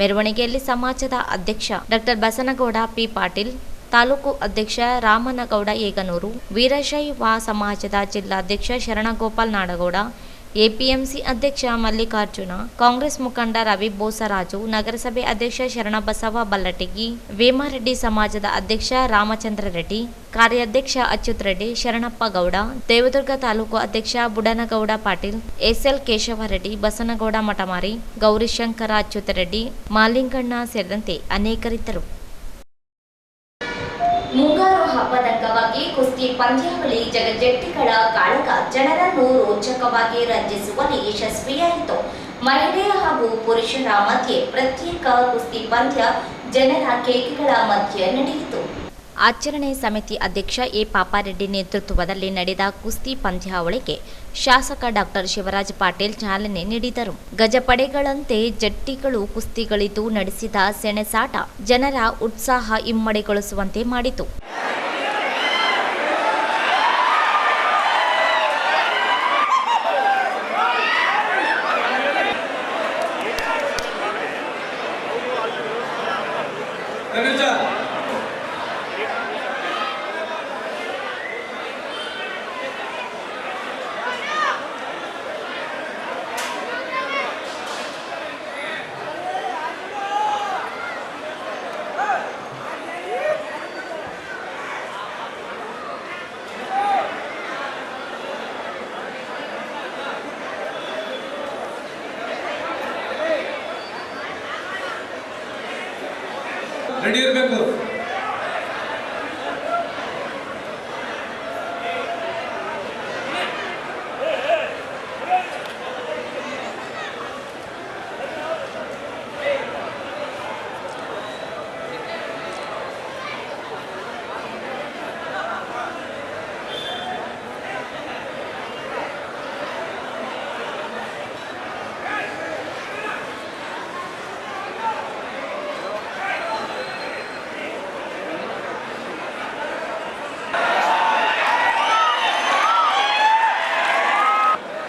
E: ಮೆರವಣಿಗೆಯಲ್ಲಿ ಸಮಾಜದ ಅಧ್ಯಕ್ಷ ಡಾಕ್ಟರ್ ಬಸನಗೌಡ ಪಿ ಪಾಟೀಲ್, ತಾಲೂಕು ಅಧ್ಯಕ್ಷ ರಾಮನಗೌಡ ಏಗನೂರು, ವೀರಶೈವ ಸಮಾಜದ ಜಿಲ್ಲಾಧ್ಯಕ್ಷ ಶರಣಗೋಪಾಲ್ ನಾಡಗೌಡ, ಎಪಿಎಂಸಿ ಅಧ್ಯಕ್ಷ ಮಲ್ಲಿಕಾರ್ಜುನ, ಕಾಂಗ್ರೆಸ್ ಮುಖಂಡ ರವಿ ಬೋಸರಾಜು, ನಗರಸಭೆ ಅಧ್ಯಕ್ಷ ಶರಣಬಸವ ಬಲ್ಲಟಗಿ, ವೇಮರೆಡ್ಡಿ ಸಮಾಜದ ಅಧ್ಯಕ್ಷ ರಾಮಚಂದ್ರ ರೆಡ್ಡಿ, ಕಾರ್ಯಾಧ್ಯಕ್ಷ ಅಚ್ಯುತ್ ರೆಡ್ಡಿ, ಶರಣಪ್ಪ ಗೌಡ, ದೇವದುರ್ಗ ತಾಲೂಕು ಅಧ್ಯಕ್ಷ ಬುಡನಗೌಡ ಪಾಟೀಲ್, ಎಸ್ಎಲ್ ಕೇಶವರೆಡ್ಡಿ, ಬಸನಗೌಡ ಮಠಮಾರಿ, ಗೌರಿಶಂಕರ ಅಚ್ಯುತ್ ರೆಡ್ಡಿ, ಮಾಲಿಂಗಣ್ಣ ಸೇರಿದಂತೆ ಅನೇಕರಿದ್ದರು.
B: ಮುಂಗಾರು ಹಬ್ಬದ ಅಂಗವಾಗಿ ಕುಸ್ತಿ ಪಂದ್ಯಾವಳಿ ಜಗಜ್ಜಟ್ಟಿಗಳ ಕಾಳಗ ಜನರನ್ನು ರೋಚಕವಾಗಿ ರಂಜಿಸುವಲ್ಲಿ ಯಶಸ್ವಿಯಾಯಿತು. ಮಹಿಳೆಯರ ಹಾಗೂ ಪುರುಷರ ಮಧ್ಯೆ ಪ್ರತ್ಯೇಕ ಕುಸ್ತಿ ಪಂದ್ಯ ಜನರ ಕೇಕೆಗಳ ಮಧ್ಯೆ ನಡೆಯಿತು.
E: ಆಚರಣೆ ಸಮಿತಿ ಅಧ್ಯಕ್ಷ ಎ ಪಾಪಾರೆಡ್ಡಿ ನೇತೃತ್ವದಲ್ಲಿ ನಡೆದ ಕುಸ್ತಿ ಪಂದ್ಯಾವಳಿಗೆ ಶಾಸಕ ಡಾಕ್ಟರ್ ಶಿವರಾಜ್ ಪಾಟೀಲ್ ಚಾಲನೆ ನೀಡಿದರು. ಗಜಪಡೆಗಳಂತೆ ಜಟ್ಟಿಗಳು ಕುಸ್ತಿಗಳಿದ್ದು ನಡೆಸಿದ ಸೆಣಸಾಟ ಜನರ ಉತ್ಸಾಹ ಇಮ್ಮಡಿಗೊಳಿಸುವಂತೆ ಮಾಡಿತು.
P: ರೆಡಿ ಇರಬೇಕು.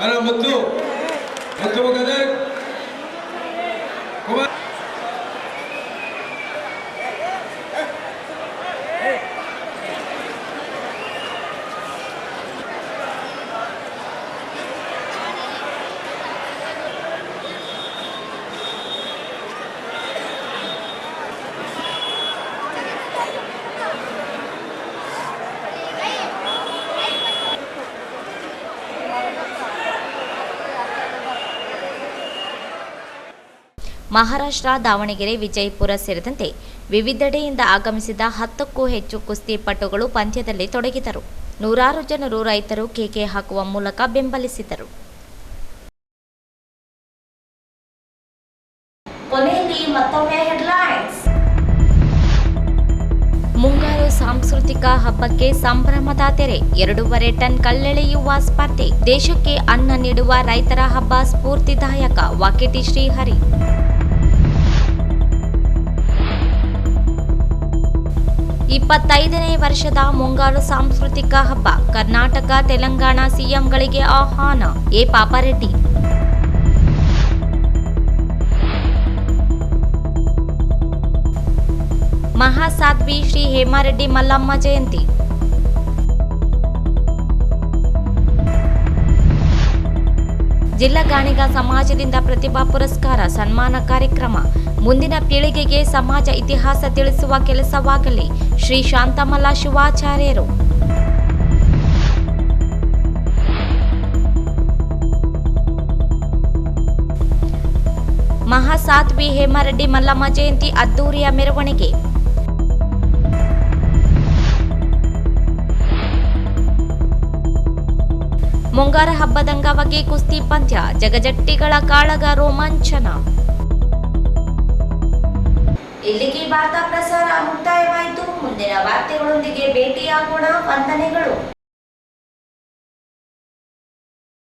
P: ಅಲ್ಲ ಮುತ್ತು ಮಗನೇ ಕುಮಾರ್
E: ಮಹಾರಾಷ್ಟ್ರ, ದಾವಣಗೆರೆ, ವಿಜಯಪುರ ಸೇರಿದಂತೆ ವಿವಿಧೆಡೆಯಿಂದ ಆಗಮಿಸಿದ 10ಕ್ಕೂ ಹೆಚ್ಚು ಕುಸ್ತಿಪಟುಗಳು ಪಂದ್ಯದಲ್ಲಿ ತೊಡಗಿದರು. ನೂರಾರು ಜನರು ರೈತರು ಕೇಕೆ ಹಾಕುವ ಮೂಲಕ ಬೆಂಬಲಿಸಿದರು.
B: ಕೊನೆಯಲ್ಲಿ ಮತ್ತೊಮ್ಮೆ ಹೆಡ್ಲೈನ್ಸ್.
E: ಮುಂಗಾರು ಸಾಂಸ್ಕೃತಿಕ ಹಬ್ಬಕ್ಕೆ ಸಂಭ್ರಮದ ತೆರೆ. 2.5 ಟನ್ ಕಲ್ಲೆಳೆಯುವ ಸ್ಪರ್ಧೆ. ದೇಶಕ್ಕೆ ಅನ್ನ ನೀಡುವ ರೈತರ ಹಬ್ಬ ಸ್ಫೂರ್ತಿದಾಯಕ. ವಾಕೇಟಿ ಶ್ರೀಹರಿ. 25ನೇ ವರ್ಷದ ಮುಂಗಾರು ಸಾಂಸ್ಕೃತಿಕ ಹಬ್ಬ. ಕರ್ನಾಟಕ, ತೆಲಂಗಾಣ ಸಿಎಂಗಳಿಗೆ ಆಹ್ವಾನ. ಎ ಪಾಪಾರೆಡ್ಡಿ. ಮಹಾಸಾಧ್ವಿ ಶ್ರೀ ಹೇಮಾರೆಡ್ಡಿ ಮಲ್ಲಮ್ಮ ಜಯಂತಿ. ಜಿಲ್ಲಾ ಗಾಣಿಗ ಸಮಾಜದಿಂದ ಪ್ರತಿಭಾ ಪುರಸ್ಕಾರ ಸನ್ಮಾನ ಕಾರ್ಯಕ್ರಮ. ಮುಂದಿನ ಪೀಳಿಗೆಗೆ ಸಮಾಜ ಇತಿಹಾಸ ತಿಳಿಸುವ ಕೆಲಸವಾಗಲಿ. ಶ್ರೀ ಶಾಂತಮಲ್ಲ ಶಿವಾಚಾರ್ಯರು. ಮಹಾಸಾಧ್ವಿ ಹೇಮಾರೆಡ್ಡಿ ಮಲ್ಲಮ್ಮ ಜಯಂತಿ ಅದ್ದೂರಿಯ ಮೆರವಣಿಗೆ. ಮುಂಗಾರ ಹಬ್ಬದಂಗವಾಗಿ ಕುಸ್ತಿ ಪಂದ್ಯ. ಜಗಜಟ್ಟಿಗಳ ಕಾಳಗ ರೋಮಾಂಚನ.
B: ಇಲ್ಲಿಗೆ ವಾರ್ತಾ ಪ್ರಸಾರ ಮುಕ್ತಾಯವಾಯಿತು. ಮುಂದಿನ ವಾರ್ತೆಗಳೊಂದಿಗೆ ಭೇಟಿಯಾಗೋಣ. ವಂದನೆಗಳು.